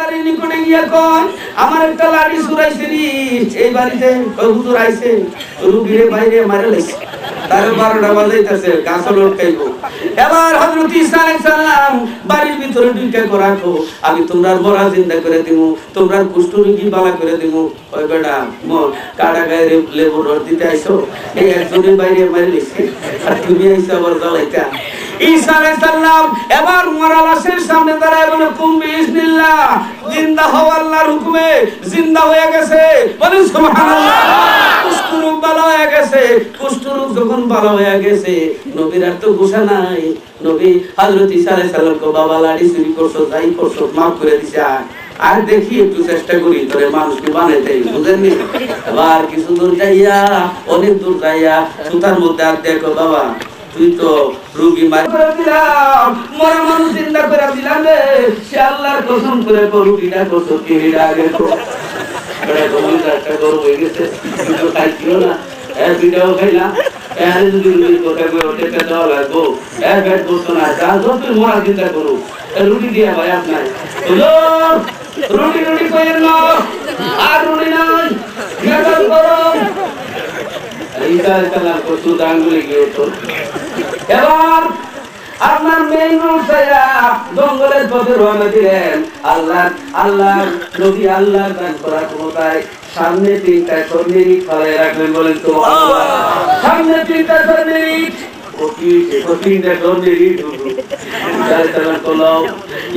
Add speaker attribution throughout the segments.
Speaker 1: বাড়ির নিকটে গিয়া কন আমার একটা লাঠি চুরাইছে নি এই বাড়িতে হুজুর আইছে রুগীরে বাইরে মারে লাইছে তার 12টা বাজাইতেছে গাছ লটকাইব এবার হযরত ঈসা আলাইহিস সালাম বাড়ির ভিতরে ঢুকে রাখো আমি তোমরার মরা জিন্দা করে দিব তোমরার কুষ্ঠ রোগী ভালো করে দিব ওই বেটা মোর কাটা গায়ে লেবু রস দিতে আইছো এই একজনের বাইরে মারে লাইছে আর তুমি আইছো আবার জ্বালাইতা ঈসা আলাইহিস সালাম এবার মরা লাশের সামনে দাঁড়ায় বলে কুম বিসমিল্লাহ জিন্দা হও আল্লাহর হুকুমে জিন্দা হয়ে গেছে বলেন সুবহানাল্লাহ কুষ্ঠ রোগ ভালো হয়ে গেছে কুষ্ঠ রোগ যখন ভালো হয়ে গেছে নবীর আর তো গোসা নাই নবী হযরত ঈসা আলাইহিস সালাম কো বাবা লাড়ি চুরি করছো যাই করছো মাফ করে দিছে আর দেখি একটু চেষ্টা করি তোরে মানুষকে বানাইতে বুঝেননি আবার কিছু দূর যাইয়া অনেক দূর যাইয়া সুতার মধ্যে আর দেখো বাবা তুই তো রোগী মার করে দিলাম মরা মানুষ চিন্তা করে দিলাম রে সে আল্লাহর কসম করে রোগীটা কত কিনিরা আগে তো বড় কমন একটা গরু হয়ে গেছে তো খাইছিও না এই ভিডিও খাইলা এই যদি কোটা করে ওঠে তে দাও লাগবো এই বেড বসো না যা যত মরা চিন্তা করো রুটি দিয়া ভাই আপনার রুটি কইেন না আর রুটি নাই গেল করো ঈসা আলাইহিস সালাম কো সুদাঙ্গুলি গিয়ে তো এবার আপনার মেনু ছায়া জঙ্গলের পথে রওনা দিলেন আল্লাহ নবী আল্লাহর দান করা ক্ষমতায় সামনে 3টা সৈনিক ফলে রাখলেন বলেন তো সামনে 3টা সৈনিক কোটিটা সৈনিক তারা কলো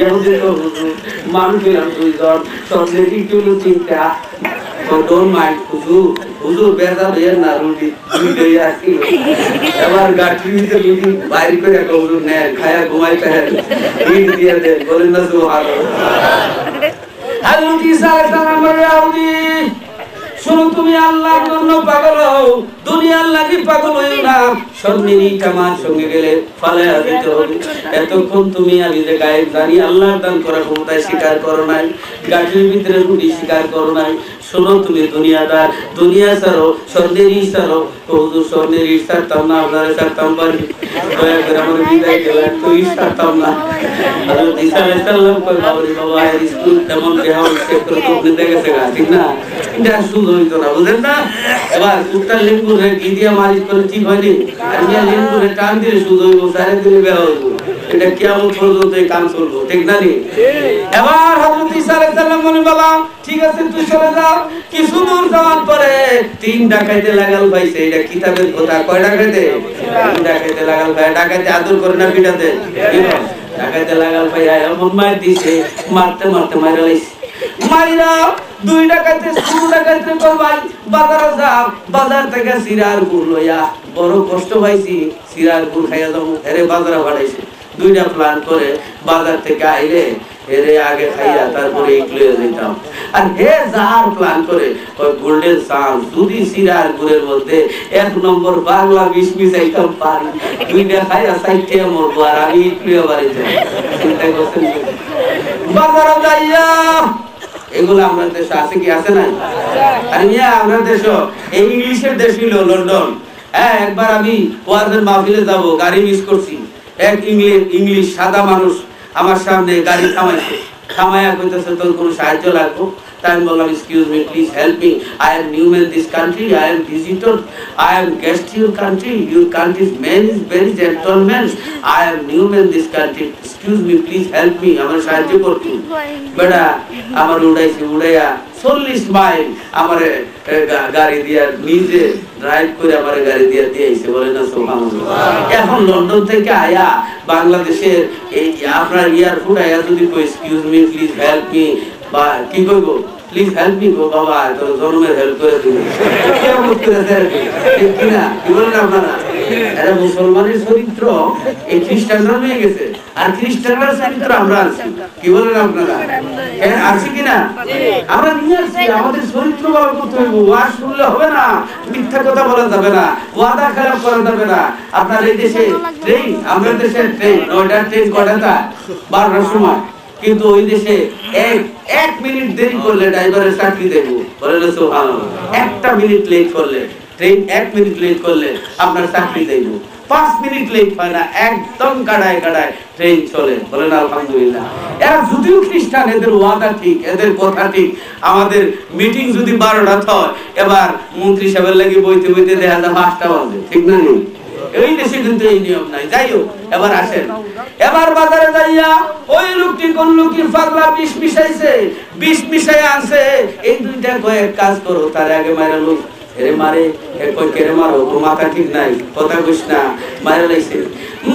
Speaker 1: ইহুদি তো মানুষের দুইজন সৈনিক তুলো 3টা কোন মাইক হুজুর বেজা বের না রুটি দুইটাই আসি এবার গাঠিতে রুটি বাইরে করে হুজুর নেন খায়া ঘুমাইতে হয় দিন দিয়ে দেন বলেন না সুবহানাল্লাহ হযরত ঈসা আলাইহিস সালাম বলে শুনো তুমি আল্লাহর জন্য পাগল হও দুনিয়ার লাগি পাগল হইও না সন্নিধি আমার সঙ্গে গেলে ফালায়া দিতে হবে এতক্ষণ তুমি আমি যে গায়েব জানি আল্লাহর দান করা ক্ষমতায় স্বীকার করো নাই গাঠির ভিতরে রুটি স্বীকার করো নাই শোনো তুমি দুনিয়াদার দুনিয়া ছাড়ো স্বর্ণের ইট ছাড়ো হুজুর স্বর্ণের ইট ছাড়তাম না আপনারা ছাড়তাম পারি দয়া করে আমার বিদায় দেবেন তো ইট ছাড়তাম না হযরত ঈসা আলাইহিস সালাম কই বাবা স্কুল তেমন দেওয়া হচ্ছে করে তো আপনি দেখেছে গা ঠিক না এটা শুধু হইতো না বুঝেন না এবার কুত্তা লেবু রে কি দিয়া মালিশ করে ঠিক হয়নি আর মিয়া লেবু রে টান দিয়ে শুধু হইব সারে দিলে বের হইব এটা কিয়ামত পর্যন্ত এই কাম চলবো ঠিক না নি এবার হযরত ঈসা আলাইহিস সালাম বলেন বাবা ঠিক আছে তুই চলে যা কিছু দূর যাওয়ার পরে 3 ডাকাইতে লাগাল ভাইছে এটা কিতাবের কথা কয় ডাকাইতে 3 ডাকাইতে লাগাল ভাই ডাকাইতে আদর করে না পিটাতে ডাকাইতে লাগাল ভাই এমন মার দিছে মারতে মারতে মারা লাইছে মাইরা 2 ডাকাইতে শুরু ডাকাইতে কর ভাই বাজারে যা বাজার থেকে সিরার গুড় লইয়া বড় কষ্ট পাইছি সিরার গুড় খাইয়া যাবো এরে বাজারে বাড়াইছে 2টা প্ল্যান করে বাজার থেকে আইলে এরে আগে খাইয়া তারপরে ইকলে যেতাম আর হে যার প্ল্যান করে ওই গোল্ডেন চান্স যদি সিরার গুড়ের মধ্যে 1 নম্বর বাংলা 20 মিশাইতাম পারি 2টা খাইয়া সাইটে মরবো আর আমি ইকলে বাড়ি যাই চিন্তা করছেন বাজারে যাইয়া এগুলো আমাদের দেশে আছে কি আছে না আর মিয়া আমাদের দেশে এই ইংলিশের দেশ হলো লন্ডন হ্যাঁ একবার আমি ওয়াজের মাহফিলে যাব গাড়ি মিস করছি এক ইংলিশ সাদা মানুষ আমার সামনে গাড়ি থামাইছে থামায়া কইতেছে তোর কোনো সাহায্য লাগবে তাই আমি বললাম excuse me please help me I am new in this country I am visitor I am guest your countries man is very gentleman I am new in this country excuse me please help me আমার সাহায্য করতে বেটা আমার উড়াইয়া 40 mile আমার গাড়ি দিয়া নিজে ড্রাইভ করে আমার গাড়ি দিয়া দিয়েছে বলে না সুবহানাল্লাহ এখন লন্ডন থেকে আয়া বাংলাদেশের এই আপনার এয়ারপোর্ট আয়া যদি কই excuse me please help me বা কি কইবো প্লিজ হেল্প মি গো বাবা তোর জন্মের হেল্প করে দিবি কেমন করে দেয় ঠিক কি না কি বলেন আপনারা এরা মুসলমানের চরিত্র এই খ্রিস্টানরা নিয়ে গেছে আর খ্রিস্টানদের চরিত্র আমরা আছি কি বলেন আপনারা আছি কিনা আমরা নিয়ে আসছি আমাদের চরিত্র ভালো করতে হবে ওয়াজ শুনলে হবে না মিথ্যা কথা বলা যাবে না ওয়াদা খারাপ করা যাবে না আপনার এই দেশে ট্রেন আমাদের দেশে ট্রেন 9টা ট্রেন কয়টা 12টার সময় কিন্তু ওই দেশে এক মিনিট দেরি করলে ড্রাইভারের চাকরি দেবো, বলেন সুবহানাল্লাহ। একটা মিনিট লেট করলে, ট্রেন 1 মিনিট লেট করলে আপনার চাকরি দেবো। 5 মিনিট লেট হয় না, একদম কাটায় কাটায় ট্রেন চলে, বলেন আলহামদুলিল্লাহ। এরা যদিও খ্রিস্টান, এদের ওয়াদা ঠিক, এদের কথা ঠিক। আমাদের মিটিং যদি 12টা হয়, এবার মন্ত্রী সাহেবের লাগি বইতে বইতে দেখা যায় 5টা বাজে, ঠিক না? এই দেশে কিন্তু এই নিয়ম নাই। যাই হোক, এবার আসেন, এবার বাজারে যাইয়া ওই লোকটি কোন লোকের পাগলা বিষ মিশাইছে, বিষ মিশাই আছে, এই দুইটা কয়েক কাজ করো, তার আগে মারা লোক এরে মারে, কেড়ে মারো, মাথা ঠিক নাই, কথা কইস না, মারা লাইছে।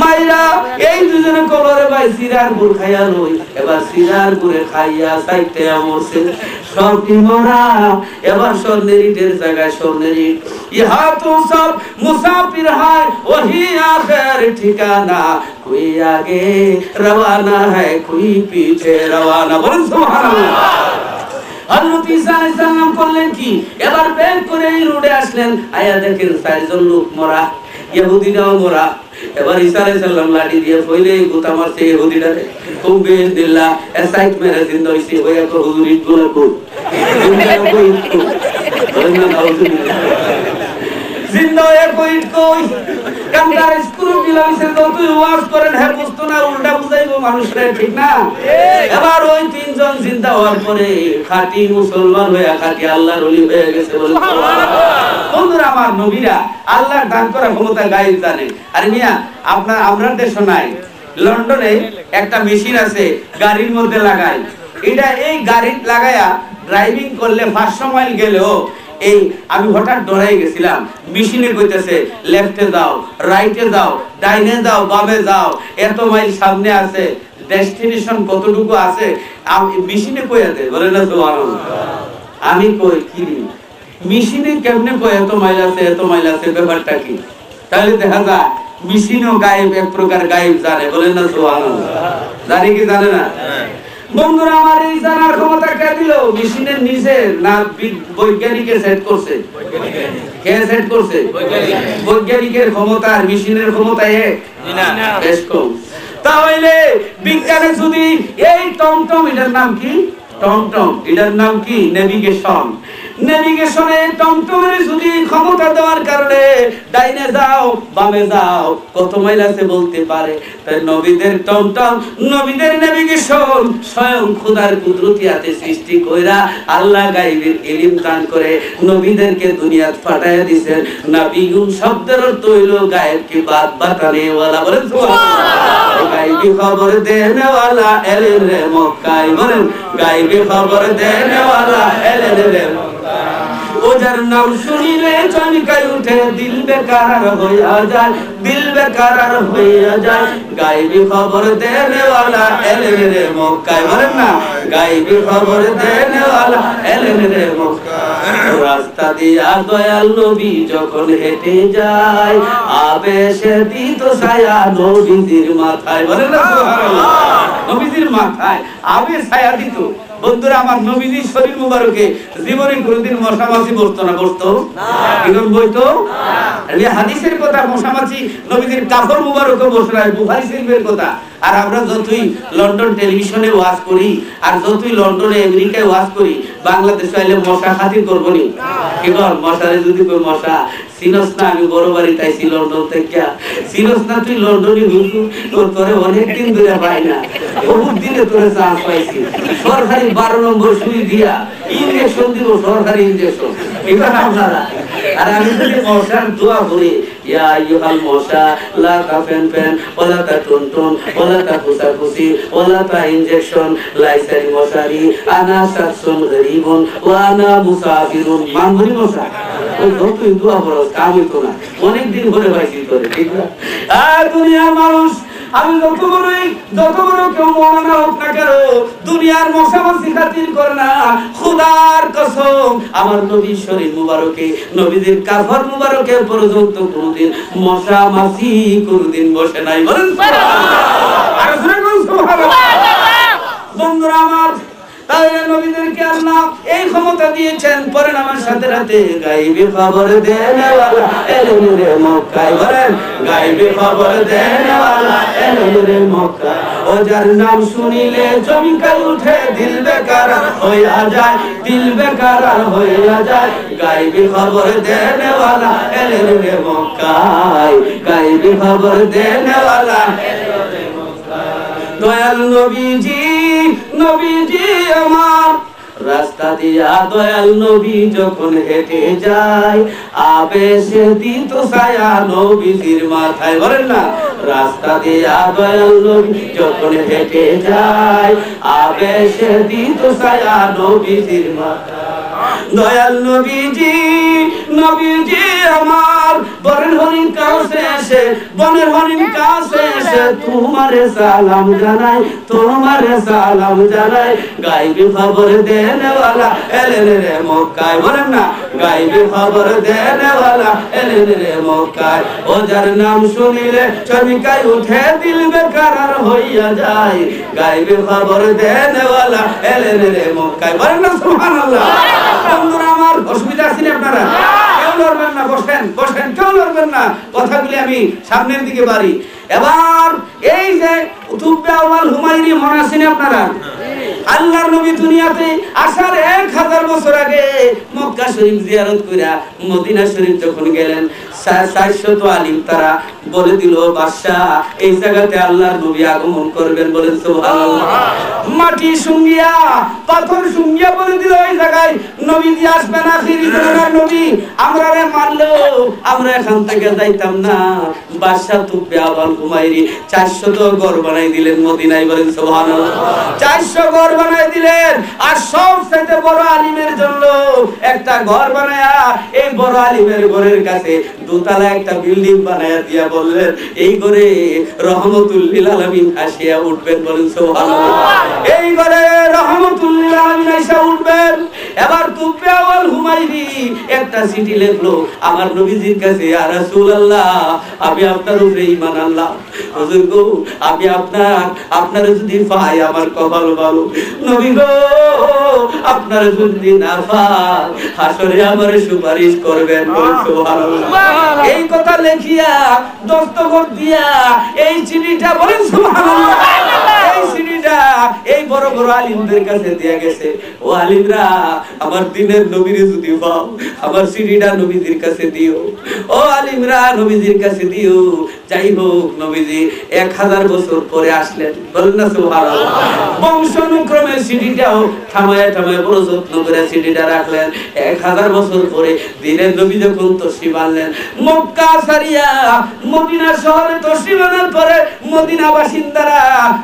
Speaker 1: মাইরা এই দুজনে কলরে ভাই সিরার গুড় খাইয়া লই, এবার সিরার গুড়ে খাইয়া সাইতে আমছে সবটি মরা। এবার স্বর্ণের ইটের জায়গায় স্বর্ণের ইট। ইহা তো সব মুসাফির হয়, ওহি আখের ঠিকানা, কোই আগে রওয়ানা হ্যায়, কোই পিছে রওয়ানা, বলেন সুবহানাল্লাহ। হযরত ঈসা আলাইহিস সালাম করলেন কি, এবার বের করে এই রোডে আসলেন, আয়া দেখেন 4জন লোক মরা, ইহুদিরাও মরা। এবার ঈসা আলাইহিস সালাম লাঠি দিয়ে কইলে গোতা মারছে ইহুদিটারে, কমবে দিল্লা এসাইট মেরে জিন্দা হইছে, ওই এক হুজুর ইট গুলো কই জিন্দা হয়ে কই কই কান্দার স্ক্রু বিলাইছে, তো তুই ওয়াজ করেন হ্যাঁ বুঝতো না, উল্টা বুঝাইবো মানুষরে, ঠিক না? এবার ওই 3 জন জিন্দা হওয়ার পরে খাঁটি মুসলমান হয়ে খাঁটি আল্লাহর ওলি হয়ে গেছে, বলেন সুবহানাল্লাহ। বন্ধুরা আমার, নবীরা আল্লাহর দান করা ক্ষমতা গায়েব জানে। আরে মিয়া, আমরা দেশে নাই, লন্ডনে একটা মেশিন আছে গাড়ির মধ্যে লাগায়, এটা এই গাড়ি লাগায়া ড্রাইভিং করলে 500 মাইল গেলেও এই আমি হঠাৎ ডরাই গেছিলাম, মেশিনে কইতেছে লেফটে যাও, রাইটে যাও, ডাইনে যাও, বামে যাও, এত মাইল সামনে আছে, ডেস্টিনেশন কতটুকু আছে আমি মেশিনে কইয়া দেয়, বলে না সুবহানাল্লাহ। আমি কই কি মেশিনে কেমনে কই এত মাইল আছে, এত মাইল আছে, ব্যাপারটা কি? তাহলে দেখা যায় মেশিনও গায়েব, এক প্রকার গায়েব জানে, বলেন না সুবহানাল্লাহ। জানে কি জানে না? বন্ধুরা আমার, এই জানার ক্ষমতা কে দিল? মেশিনের নিচে না বৈজ্ঞানিকে সেট করছে? কে সেট করছে? বৈজ্ঞানিকের ক্ষমতা আর মেশিনের ক্ষমতা এক না, বেশ কম। তাহলে বিজ্ঞানে যদি এই টমটম, এটার নাম কি? টমটম, এটার নাম কি? নেভিগেশন। নেভিগেশনে টমটমের যদি ক্ষমতা দেওয়ার কারণে ডাইনে যাও, বামে যাও, কত মাইল আছে বলতে পারে, তাই নবীদের টমটম, নবীদের নেভিগেশন স্বয়ং খোদার কুদরতিয়াতে সৃষ্টি কইরা আল্লাহ গায়বের ইলম দান করে নবীদেরকে দুনিয়াত পাঠায়া দিবেন। নবীগুন শব্দের অর্থ হইল গায়েব কি বাত বাতানে ওয়ালা, বলেন সুবহানাল্লাহ। গায়বী খবর দেনে ওয়ালা এলেন রে মক্কায়, বলেন গায়বী খবর দেনে ওয়ালা এলেন রে মক্কায়। ওজার নাম শুনিলে চমকাই উঠে, দিল বেকার হইয়া যায়, দিল বেকার হইয়া যায়। গায়বী খবর দেনে ওয়ালা এলেন রে মক্কায়, বলেন না গায়বী খবর দেনে ওয়ালা এলেন রে মক্কায়। রাস্তা দিয়া দয়াল নবী যখন হেঁটে যায়, আবেশে দিত ছায়া নবীজির মাথায়, বলেন না সুবহানাল্লাহ। নবীজির মাথায় আবেশ ছায়া দিত। বন্ধুরা আমার, নবীজির শরীর মুবারকে জীবনে কোনদিন মশা মাছি বসতো না? বসতো না? এখন বইতো না? হাদিসের কথা, মশা মাছি নবীজির কাফর মুবারকে বসে নাই, বুখারী শরীফের কথা। আর আমরা যতই লন্ডন টেলিভিশনে ওয়াজ করি, আর যতই লন্ডনে আমেরিকায় ওয়াজ করি, বাংলাদেশে আইলে মশা খাতির করবো নি? কি বল, মশারে যদি কই মশা চিনস না, আমি বড় বাড়ি তাইছি লন্ডন থেকে, চিনস না তুই লন্ডনে ঘুরু, তোরে অনেকদিন ধরে পাই না, বহুত দিনে তোরে চান্স পাইছি, সরকারি 12 নম্বর সুই দিয়া ইনজেকশন দিব, সরকারি ইনজেকশন। এবার আপনারা আর আমি যদি মশার দোয়া করি, ইয়া আইয়ুহাল মশা লা তাফেনফেন ওয়ালা তাটুনটুন ওয়ালা তাকুসাকুসি ওয়ালা তা ইনজেকশন লাইসারি মশারি আনা শাকসুন গরিবুন ওয়া আনা মুসাফিরুন। মানবরি মশা ওই যতই দোয়া করো কাম হইতো না, অনেকদিন ধরে পাইছি তোরে, ঠিক না? আর দুনিয়ার মানুষ, আমি যত বড় কেউ মৌলানা হোক না কেন, দুনিয়ার মশা মাছি খাতির করে না। খোদার কসম, আমার নবীর শরীর মুবারকে, নবীদের কাফর মুবারকে পর্যন্ত কোনদিন মশা মাছি কোনদিন বসে নাই, বলেন সুবহানাল্লাহ। আর সুবহানাল্লাহ। বন্ধুরা আমার, তাহলে নবীদেরকে আল্লাহ এই ক্ষমতা দিয়েছেন। পরেন আমার সাথে রাতে গাইবি খবর দেনেওয়ালা এলেন রে মক্কায়, বলেন গাইবি খবর দেনেওয়ালা এলেন রে মক্কায়। ও যার নাম শুনিলে চমকাই উঠে দিল বেকার হইয়া যায়, দিল বেকার হইয়া যায়। গাইবি খবর দেনেওয়ালা এলেন রে মক্কায়, গাইবি খবর দেনেওয়ালা এলেন রে মক্কায়। দয়াল নবীজি, নবীজি আমার রাস্তা দিয়া দয়াল নবী যখন হেঁটে যায়, আবেশে দিত ছায়া নবীজির মাথায়, বলেন না রাস্তা দিয়া দয়াল নবী যখন হেঁটে যায়, আবেশে দিত ছায়া নবীজির মাথায়। দয়াল নবীজি, নবীজি আমার বনের হরিণ কাছে এসে, বনের হরিণ কাছে এসে তোমারে সালাম জানাই, তোমারে সালাম জানাই। গাইবি খবর দেনেওয়ালা এলেন রে মক্কায়, বলেন না গাইবি খবর দেনেওয়ালা এলেন রে মক্কায়। ও যার নাম শুনিলে চমকাই উঠে দিল বেকার হইয়া যায়, গাইবি খবর দেনেওয়ালা এলেন রে মক্কায়, বলেন না সুবহানাল্লাহ। বন্ধুরা আমার, অসুবিধা আছে না আপনারা? কেউ লড়বেন না, বসেন বসেন, কেউ লড়বেন না, কথাগুলি আমি সামনের দিকে বাড়ি। এবার এই যে কুতুবে আউয়াল হুমায়ুনি মনে আছেন আপনারা? আল্লাহর নবী দুনিয়াতে আসার 1000 বছর আগে মক্কা শরীফ জিয়ারত কইরা মদিনা শরীফ যখন গেলেন, 400 আলিম তারা বলে দিল বাদশা এই জায়গাতে আল্লাহর নবী আগমন করবেন, বলেন সুবহানাল্লাহ। মাটি সুঙ্গিয়া পাথর সুঙ্গিয়া বলে দিল এই জায়গায় নবীজি আসবেন, আখিরি জামানার নবী। আমরা রে মানলো আমরা এখান থেকে যাইতাম না। বাদশা তুবে আউয়াল হুমায়ুনি 400 ঘর বানাই দিলেন মদিনায়, বলেন সুবহানাল্লাহ। 400 ঘর বানাই দিলেন, আর সবচেয়ে বড় আলিমের জন্য একটা ঘর বানায়া এই বড় আলিমের ঘরের কাছে দোতলা একটা বিল্ডিং বানায়া দিয়া বললেন এই ঘরে রহমতুল লিল আলামিন আসিয়া উঠবেন, বলেন সুবহানাল্লাহ। এই ঘরে রহমতুল লিল আলামিন আসিয়া উঠবেন। এবার তুবে আউয়াল হুমায়ুনি একটা চিঠি লিখলো আমার নবীজির কাছে, ইয়া রাসূলুল্লাহ আমি আপনার উপরে ঈমান আনলাম, হুজুর গো আমি আপনার যদি পাই আমার কপাল ভালো, নবী গো আপনার যদি না পাই হাসরে আমার সুপারিশ করবেন, বলেন সুবহানাল্লাহ। এই কথা লেখিয়া দস্তখত দিয়া এই চিঠিটা, বলেন সুবহানাল্লাহ, এই চিঠিটা এই বড় বড় আলিমদের কাছে দিয়া গেছে। ও আলিমরা আমার দিনের নবীর যদি পাও আমার চিঠিটা নবীজির কাছে দিও, ও আলিমরা নবীজির কাছে দিও। যাই হোক নবীজি 1000 বছর পরে আসলেন, বলেন না সুবহানাল্লাহ। বংশানুক্রমে চিঠিটাও থামায় থামায় বড় যত্ন করে চিঠিটা রাখলেন। 1000 বছর পরে দিনের নবী যখন তশরিফ আনলেন মক্কা ছাড়িয়া মদিনা শহরে তশরিফ আনার পরে মদিনা বাসিন্দারা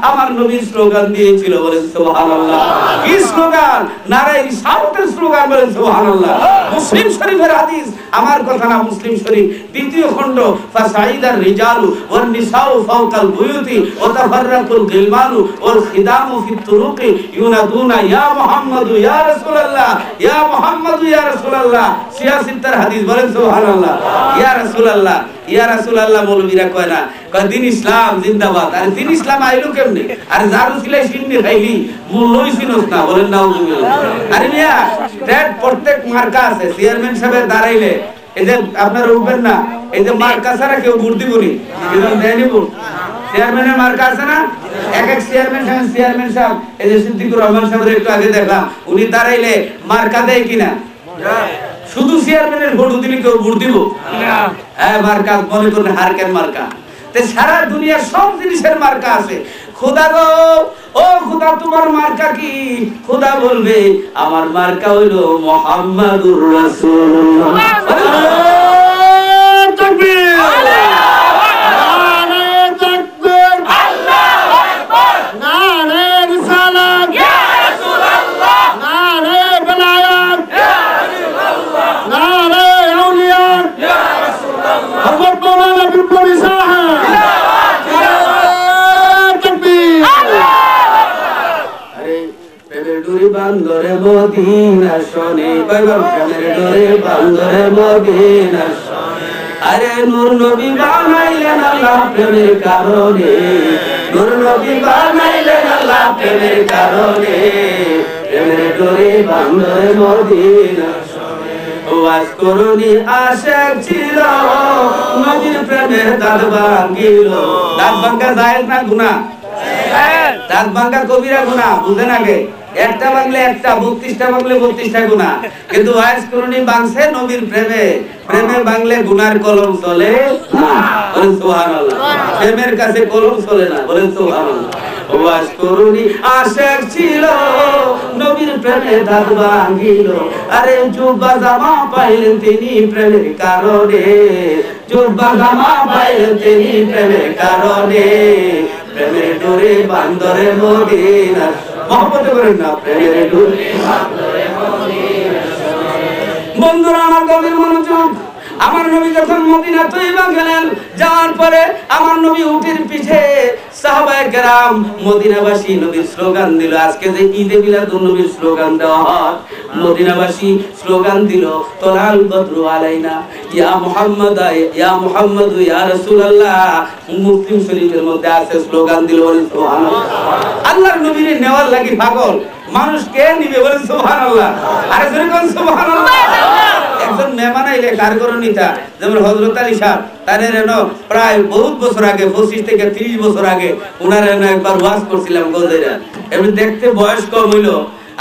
Speaker 1: আমার নবীর স্লোগান দিয়েছিল, বলেন সুবহানাল্লাহ। কি স্লোগান? নারায়ে রিসালাতের স্লোগান, বলেন সুবহানাল্লাহ। মুসলিম শরীফের হাদিস, আমার কথা না, মুসলিম শরীফ 2য় খণ্ড, ফাসাইদার রিজালু ওয়ান নিসাউ ফাওকাল বুয়ুতি ওয়া তাফাররাকুল গিলমানু ওয়াল খিদামু ফিত তুরুকি ইউনাদুনা ইয়া মুহাম্মাদু ইয়া রাসূলুল্লাহ, ইয়া মুহাম্মাদু ইয়া রাসূলুল্লাহ। 66 হাদিস, বলেন সুবহানাল্লাহ। ইয়া রাসূলুল্লাহ, ইয়া রাসূলুল্লাহ মৌলবীরা কয় না, কয় দিন ইসলাম জিন্দাবাদ। আর দিন ইসলাম আইলো কেমনে? আর জারু সিলাই সিন্নি খাইলি মূল্যই চিনস না, বলেন নাউজুবিল্লাহ। আরে মিয়া প্রত্যেক মার্কা আছে, চেয়ারম্যান সাহেব দাঁড়াইলে এই যে আপনারা উঠবেন না, এই যে মার্কা ছাড়া কেউ ভোট দিব নি, এজন্য দেয়নি ভোট। চেয়ারম্যানের মার্কা আছে না, এক এক চেয়ারম্যান সাহেব, এই যে সিদ্দিকুর রহমান সাহেবের একটু আগে দেখলাম উনি দাঁড়াইলে মার্কা দেয় কিনা? শুধু চেয়ারম্যানের ভোট দিলে কেউ ভোট দিব না। হ্যাঁ মার্কা মনে করেন হারকের মার্কা। সারা দুনিয়ার সব জিনিসের মার্কা আছে। খোদা গো, ও খোদা তোমার মার্কা কি? খোদা বলবে আমার মার্কা হইলো মুহাম্মাদুর রাসূলুল্লাহ। আল্লাহু তাকবীর, নারে তাকবীর, আল্লাহু আকবার, নারে রিসালাত ইয়া রাসূলুল্লাহ, নারে বেলায়াত ইয়া রাসূলুল্লাহ, নারে আউলিয়া ইয়া রাসূলুল্লাহ। হযরত মাওলানা বিপ্লবী সাহেব বান্দরে মদিনা শোনে, প্রেমের ডোরে বান্দরে মদিনা শোনে। আরে নূর নবী বানাইলেন আল্লাহ প্রেমের কারণে, নূর নবী বানাইলেন আল্লাহ প্রেমের কারণে। ডোরে বান্দরে মদিনা ওয়াজ করুনি আশিক ছিল নবীর প্রেমে দাঁত ভাঙ্গিল দাঁত ভাঙ্গা জায়েজ না গুনাহ দাঁত ভাঙ্গা কবিরা গুনাহ বুঝেন আগে একটা ভাঙলে একটা 32টা ভাঙলে 32টা গুনাহ কিন্তু ওয়াজ করুনি ভাঙছে নবীর প্রেমে প্রেমে ভাঙলে গুনার কলম চলে না বলেন সুবহানাল্লাহ প্রেমের কাছে কলম চলে না বলেন সুবহানাল্লাহ ওয়াজ করুনি আশিক ছিল নবীর প্রেমে দাঁত ভাঙ্গিল আরে জুব্বা জামা পাইলেন তিনি প্রেমের কারণে জুব্বা জামা পাইলেন তিনি প্রেমের কারণে প্রেমের ডোরে বান্দরে মদিনা মহব্বত করেন না প্রেমের ডোরে বান্দরে মদিনা বন্ধুরা আমার গভীর মনোযোগ আমার নবী যখন মদিনা তৈবা গেলেন যাওয়ার পরে আমার নবী উটের পিঠে সাহাবায়ে কেরাম মদিনাবাসী নবীর স্লোগান দিল আজকে যে ঈদে মিলাদুন নবীর স্লোগান দেওয়া হয় মদিনাবাসী স্লোগান দিল তোলাল বদরু আলাইনা ইয়া মুহাম্মদ ইয়া রাসূলুল্লাহ মুসলিম শরীফের মধ্যে আছে স্লোগান দিল বলেন সুবহানাল্লাহ আল্লাহর নবীর নেওয়ার লাগি পাগল মানুষ কে নিবে বলেন সুবহানাল্লাহ আরে জোরে কোন সুবহানাল্লাহ একজন মেহমান আইলে কার করে নিতা যেমন হযরত আলী সাহেব তারে রেনো প্রায় বহুত বছর আগে 25 থেকে 30 বছর আগে উনারে একবার ওয়াজ করছিলাম গোদেরা এমনি দেখতে বয়স কম হইলো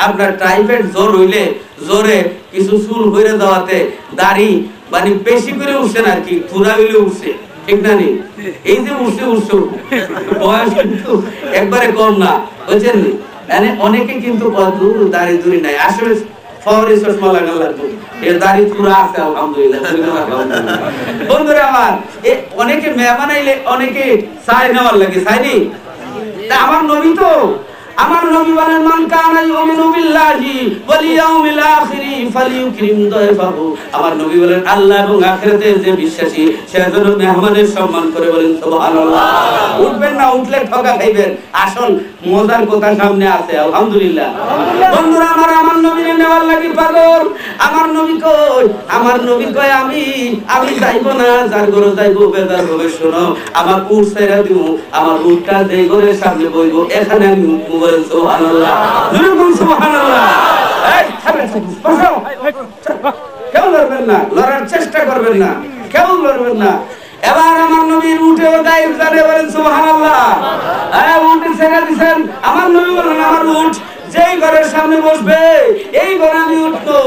Speaker 1: আপনার টাইফয়েড জ্বর হইলে জ্বরে কিছু চুল হইরে যাওয়াতে দাড়ি মানে বেশি করে উঠছে না কি পুরা হইলে উঠছে ঠিক না নি এই যে উঠছে বয়স কিন্তু একবারে কম না বুঝছেন নি মানে অনেকে কিন্তু দূর দাড়ি দূরি নাই আসলে ফওরি চশমা লাগানো লাগবে এর দাড়ি পুরা আছে আলহামদুলিল্লাহ বন্ধুরা আমার অনেকে মেহমান আইলে অনেকে চাই নেওয়ার লাগে চাইনি তা আমার নবী তো আমার নবী বলেন মান কানা ইউমিনু বিল্লাহি ওয়াল ইয়াউমিল আখিরি ফালিউকরিম দায়ফাহু আমার নবী বলেন আল্লাহ এবং আখিরাতে যে বিশ্বাসী সে যেন মেহমানের সম্মান করে বলেন সুবহানাল্লাহ উঠবেন না উঠলে ঠকা খাইবেন আসল মজার কথা সামনে আছে আলহামদুলিল্লাহ বন্ধুরা আমার নবীর নেওয়ার লাগি পাগল আমার নবী কই আমি যাইব না যার ঘরে যাইব বেদার হবে শোনো আমার উট ছেড়ে দিও আমার উটটা যেই ঘরের সামনে বইব এখানে আমি সুবহানাল্লাহ জুরুকুম সুবহানাল্লাহ এই থামেন বসো কেউ লড়বেন না লড়ার চেষ্টা করবেন না কেউ লড়বেন না এবার আমার নবীর উঠেও দায়িত্ব জানে বলেন সুবহানাল্লাহ উঠে ছেড়ে দিবেন আমার নবী বলেন আমার উট যেই ঘরের সামনে বসবে এই ঘরে আমি উঠবো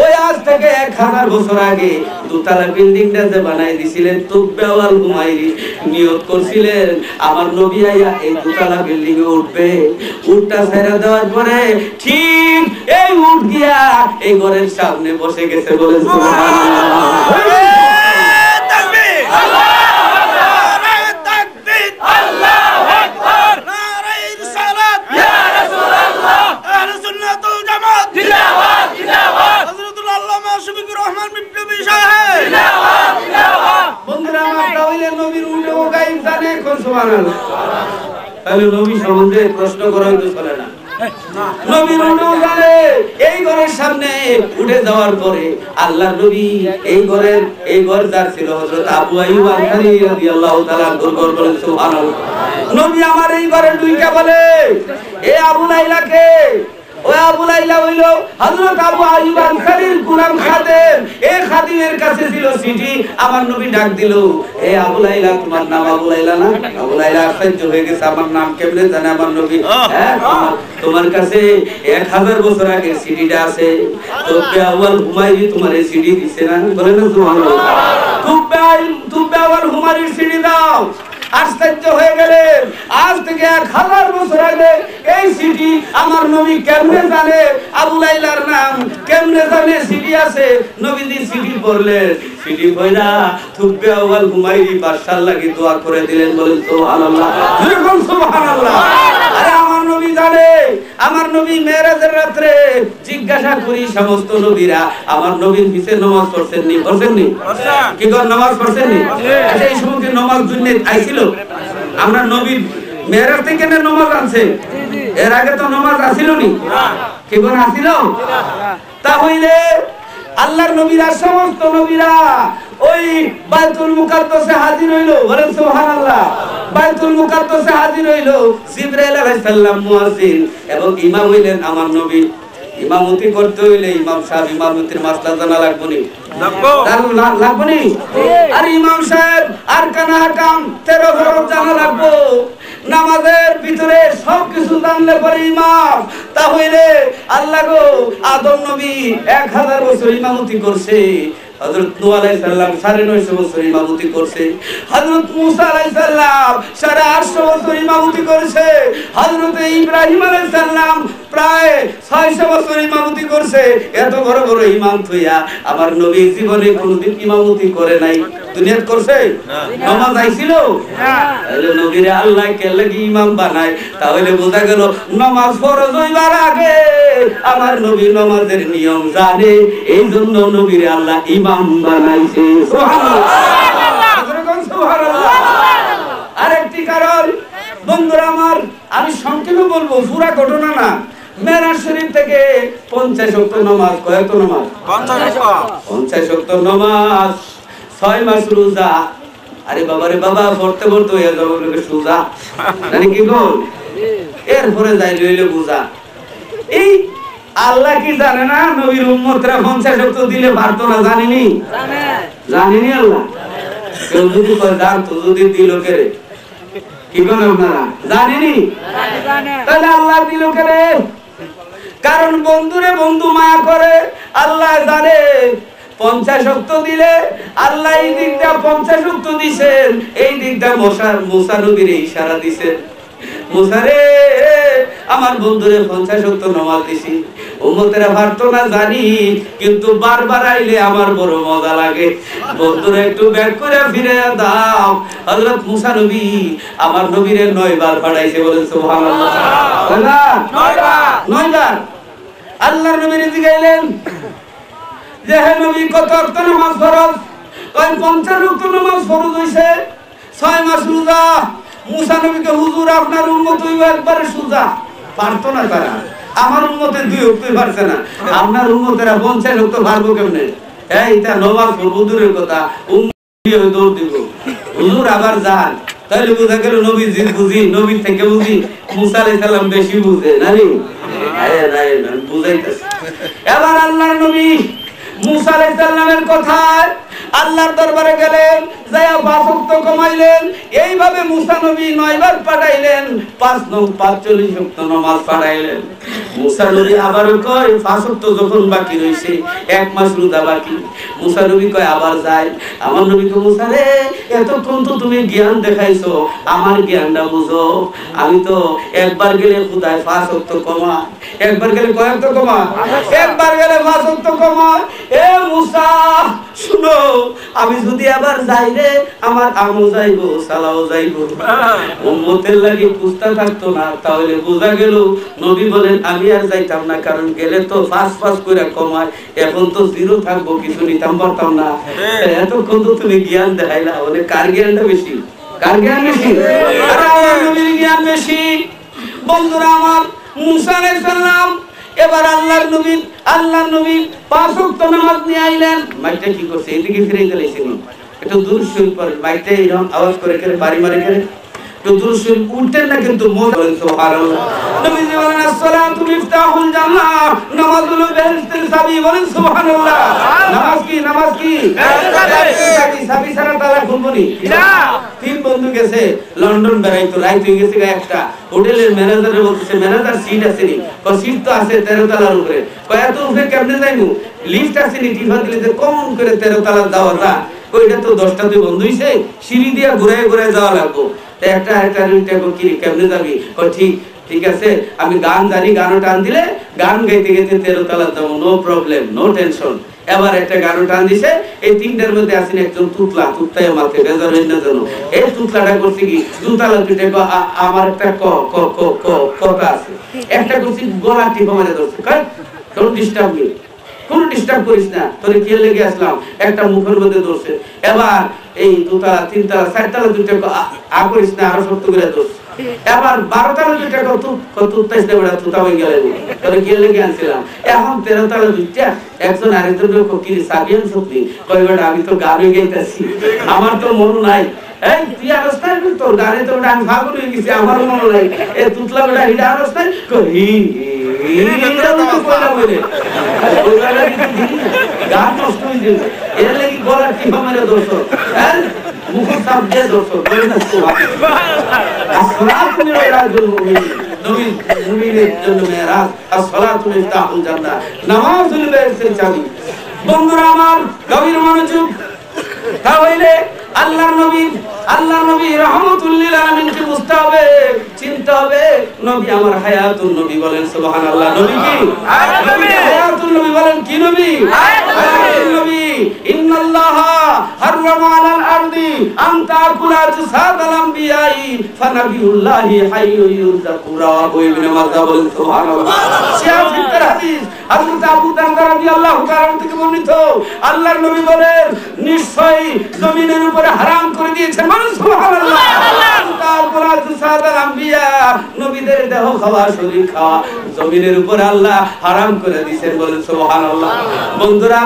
Speaker 1: ওই আজ থেকে 1000 বছর আগে দুতলা বিল্ডিংটা যে বানাই দিছিলেন তুব্বাওয়াল হুমায়রি নিয়ত করছিলেন আমার নবী আইয়া এই দুতলা বিল্ডিং এ উঠবে উটটা ছেড়ে দেওয়ার পরে ঠিক এই উট গিয়া এই ঘরের সামনে বসে গেছে বলে সুবহানাল্লাহ তাকবীর আল্লাহু আকবার তাকবীর আল্লাহু আকবার নারে রিসালাত ইয়া রাসূলুল্লাহ আহলে সুন্নাতুল জামাত জিন্দাবাদ জিন্দাবাদ হযরতুল আল্লামা শফিকুর রহমান বিপ্লবী সাহেব জিন্দাবাদ জিন্দাবাদ বন্ধুরা আমার তাহলে নবীর উঠে ও গায়েব জানে কোন সুবহানাল্লাহ তাহলে নবী সম্বন্ধে প্রশ্ন করা হইতো চলে না নবীর উঠে জানে এই ঘরের সামনে উঠে যাওয়ার পরে আল্লাহর নবী এই ঘর যার ছিল হযরত আবু আইয়ুব আনসারী রাদিয়াল্লাহু তাআলা ঘর বলেন সুবহানাল্লাহ নবী আমার এই ঘরে দুইটা বলে এ আবু লাইলাকে ওই আবু লাইলা হইল হযরত আবু আইয়ুব আনসারীর গোলাম খাদেম এই খাদিমের কাছে ছিল চিঠি আমার নবী ডাক দিল এ আবু লাইলা তোমার নাম আবু লাইলা না আবু লাইলা আশ্চর্য হয়ে গেছে আমার নাম কেমনে জানে আমার নবী হ্যাঁ তোমার কাছে 1000 বছর আগে চিঠিটা আছে তুব্বাওয়াল হুমায়রি তোমার এই চিঠি দিছে না বলেন না সুবহানাল্লাহ তুব্বাওয়াল হুমায়রির চিঠি দাও আশ্চর্য হয়ে গেলেন আজ থেকে 1000 বছর আগে এই চিঠি আমার নবী কেমনে জানে আবু লাইলার নাম কেমনে জানে চিঠি আছে নবীজি চিঠি পড়লেন চিঠি পড়া তুব্বাওয়াল হুমায়রি বাদশার লাগি দোয়া করে দিলেন বলেন সুবহানাল্লাহ যেরকম সুবহানাল্লাহ আরে আমার নবী জানে আমার নবী মেরাজের রাতে জিজ্ঞাসা করি সমস্ত নবীরা আমার নবীর পিছে নামাজ পড়ছেন নি কি করে নামাজ পড়ছেন নি আচ্ছা এই সময় নামাজ জন্য আইছিল আমরা নবীর মেরাজ থেকে না নামাজ আনছে এর আগে তো নামাজ আসিল নি কি করে আসিল তাহলে আল্লাহর নবীরা সমস্ত নবীরা ওই বাইতুল মুকাদ্দাসে হাজির হইলো বলেন সুবহানাল্লাহ বাইতুল মুকাদ্দাসে হাজির হইলো জিবরাইল আলাইহিস সালাম মুয়াজ্জিন এবং ইমাম হইলেন আমার নবী ইমামতি করতে হইলে ইমাম সাহেব ইমামতির মাসলা জানা লাগবে নি আর ইমাম সাহেব আর কানা হাকাম 13 ফরজ জানা লাগবে নামাজের ভিতরে সবকিছু জানলে পরে ইমাম তাহলে আল্লাহ গো আদম নবী 1000 বছর ইমামতি করছে হযরত নূহ আলাইহিস সালাম 950 বছর ইমামতি করছে হযরত মুসা আলাইহিস সালাম 850 বছর ইমামতি করেছে হযরত ইব্রাহিম আলাইহিস সালাম প্রায় 600 বছর ইমামতি করছে এত বড় বড় ইমাম থইয়া আমার নবী জীবনে কোনদিন ইমামতি করে নাই দুনিয়াত করছে নামাজ আইছিল না তাহলে নবীরে আল্লাহ কে লাগি ইমাম বানায় তাহলে বোঝা গেল নামাজ ফরজ হইবার আগে আমার নবী নামাজের নিয়ম জানে এইজন্য নবীরে আল্লাহ ইমাম বানাইছে সুবহানাল্লাহ সুবহানাল্লাহ আরেকটি কারণ বন্ধুরা আমার আমি সংক্ষেপে বলবো পুরো ঘটনা না মেরাজ শরীফ থেকে 50 ওয়াক্ত নামাজ কয়তো নামাজ 50 ওয়াক্ত নামাজ 6 মাস রোজা আরে বাবারে বাবা পড়তে পড়তে হয়ে যাবে লোকে সুজা জানি কি বল এরপরে যাই লইলে বুঝা এই আল্লাহ কি জানে না নবীর উম্মতরা 50 ওয়াক্ত দিলে পারতো না জানেনি আল্লাহ কেউ যদি কয় দান তো যদি দিল কে কি বলেন আপনারা জানেনি তাহলে আল্লাহ দিল কে কারণ বন্ধুরে বন্ধু মায়া করে আল্লাহ জানে 50 ওয়াক্ত দিলে আল্লাহ এই দিকটা 50 ওয়াক্ত দিবেন এই দিকটা মুসা নবীর ইশারা দিবেন মুসা রে আমার বন্ধুরে 50 ওয়াক্ত নামাজ দিছি উম্মতেরা পারতো না জানি কিন্তু বারবার আইলে আমার বড় মজা লাগে বন্ধুরা একটু ব্যাক করে ফিরে দাও হযরত মুসা নবী আমার নবীরে 9 বার পড়াইছে বলেন সুবহানাল্লাহ 9 বার আল্লাহর নবীর জিগাইলেন যে হে নবী কত ওয়াক্ত নামাজ ফরজ কয় 50 ওয়াক্ত নামাজ ফরজ হইছে 6 মাস রোজা মুসা নবীকে হুজুর আপনার উম্মত হইবে একবারে সুজা পারতো না তারা আমার উম্মতের 2 ওয়াক্তই পারছে না আপনার উম্মতেরা 50 ওয়াক্ত পারবো কেমনে এইটা নামাজ হুজুরের কথা উম্মত দিয়ে দৌড় দিব হুজুর আবার যান তাহলে বুঝা গেল নবী জিদ বুঝি নবী থেকে বুঝি মুসা আলাইহিস সালাম বেশি বুঝে নানি বুঝাইতেছে এবার আল্লাহর নবী মুসা আলাইহিস সালামের কথা আল্লাহর দরবারে গেলেন যায়া 5 ওয়াক্ত কমাইলেন এইভাবে মুসা নবী 9 বার পাঠাইলেন 5 9 45 ওয়াক্ত নামাজ পড়াইলেন মুসা নবী আবার কয় 5 ওয়াক্ত যখন বাকি রইছে 1 মাস রোজা বাকি মুসা নবী কয় আবার যাই আমার নবী কয় মুসা রে এতক্ষণ তো তুমি জ্ঞান দেখাইছো আমার জ্ঞানটা বুঝো আমি তো একবার গেলে খোদায় 5 ওয়াক্ত কমা একবার গেলে কয় ওয়াক্ত কমা একবার গেলে 5 ওয়াক্ত কমা এ মুসা শুনো আমি যদি আবার যাই রে আমার আমও যাইবো সালাও যাইবো উম্মতের লাগি পুস্তা থাকতো না তাহলে বোঝা গেল নবী বলেন আমি আর যাইতাম না কারণ গেলে তো ফাস ফাস করে কমায় এখন তো জিরো থাকবো কিছু নিতাম পারতাম না এতক্ষণ তো তুমি জ্ঞান দেখাইলা বলে কার জ্ঞানটা বেশি কার জ্ঞান বেশি আরে আমার নবীর জ্ঞান বেশি বন্ধুরা আমার মুসা আলাইহিস সালাম এবার আল্লাহর নবী 5 ওয়াক্ত নামাজ নিয়ে আইলেন মাইকটা কি করছে এদিকে ফিরে গেলেছেন একটু দূর শুরু করে মাইকটা এরকম আওয়াজ করে বাড়ি মারে করে একটু দূর শুরু উঠতেন না কিন্তু মন বলেন সুবহানাল্লাহ নবী বলেন আসসালাতু মিফতাহুল জান্নাহ নামাজ হলো বেহেশতের চাবি বলেন সুবহানাল্লাহ নামাজ কি চাবি ছাড়া তালা খুলবনি না 3 বন্ধু গেছে লন্ডন বেড়াইতো রাইত হয়ে গেছে একটা হোটেলের ম্যানেজার বলতেছে ম্যানেজার সিট আছে নি কয় সিট তো আছে 13 তলার উপরে কয় এত উপরে কেমনে যাইবো লিফট আছে নি টিফা দিলে কম করে 13 তলার দাওয়াটা কইটা তো 10টা দুই বন্ধু হইছে সিঁড়ি দিয়া ঘুরায় যাওয়া লাগবো একটা কি কেমনে যাবি কয় ঠিক আছে আমি গান জানি গানও টান দিলে গান গাইতে গাইতে 13 তলা যাবো নো প্রবলেম নো টেনশন এবার একটা গানও টান দিছে এই 3টার মধ্যে আছেন একজন তুতলায় মাথে বেজার হইন না জানো এই তুতলাটা করছে কি দুতলা পিঠে আমার একটা কথা আছে একটা করছি গলা টিপা মারে ধরছে কয় ডোন্ট ডিস্টার্ব মি কোন ডিস্টার্ব করিস না তোরে কি লেগে আসলাম একটা মুখের মধ্যে ধরছে এবার এই 2তলা 3তলা 4তলা দুইটা করিস না আরো শক্ত করে ধরছে এবার 12তলা দুইটা কত উত্তাইছে বড় তুতা হয়ে গেল তোরে কি লেগে আসলাম এখন 13তলা দুইটা একজন আরেকজনের কি সাবিয়ান সত্যি কই বড় আমি তো গান গাইতাছি আমার তো মন নাই এই তুই অবস্থায় তোর গানে তো আমি ভাগল হয়ে গেছি আমার মন নাই এই তুতলা বড় হিডা অবস্থায় কই বলে গান নষ্ট হয়ে যাবে এর লাগি গলা টিপা মেরে দর্শক হ্যাঁ মুখ চাপ দিয়ে দর্শক আসসালাতু মিরাজুল মুমিন নবী মুমিনের জন্য মেরাজ আসসালাতু মিফতাহুল জান্নাহ নামাজ হলো বেহেশতের চাবি বন্ধুরা আমার গভীর মনোযোগ তাহলে আল্লাহর নবী রাহমাতুল লিল আলামিনকে বুঝতে হবে চিনতে হবে নবী আমার হায়াতুন নবী বলেন সুবহানাল্লাহ নবী কি হায়াতুন নবী বলেন কি নবী হায়াতুন নবী ইন্নাল্লাহা হারামা আলাল আরদি আন তাকুলা আজসাদাল আমবিয়াই ফানাবিউল্লাহি হাইয়্যু ইউরযাকুরা ইবনে মাজাহ বলেন সুবহানাল্লাহ সিয়াফির হাদিস হযরত আবু দারদা রাদিয়াল্লাহু তাআলা থেকে বর্ণিত আল্লাহর নবী বলেন নিশ্চয়ই জমিনের উপরে হারাম করে দিয়েছেন মানুষ সুবহানাল্লাহ তারপর আজসাদাল আমবিয়া নবীদের দেহ খাওয়া শরীর খাওয়া জমিনের উপরে আল্লাহ হারাম করে দিয়েছেন বলেন সুবহানাল্লাহ বন্ধুরা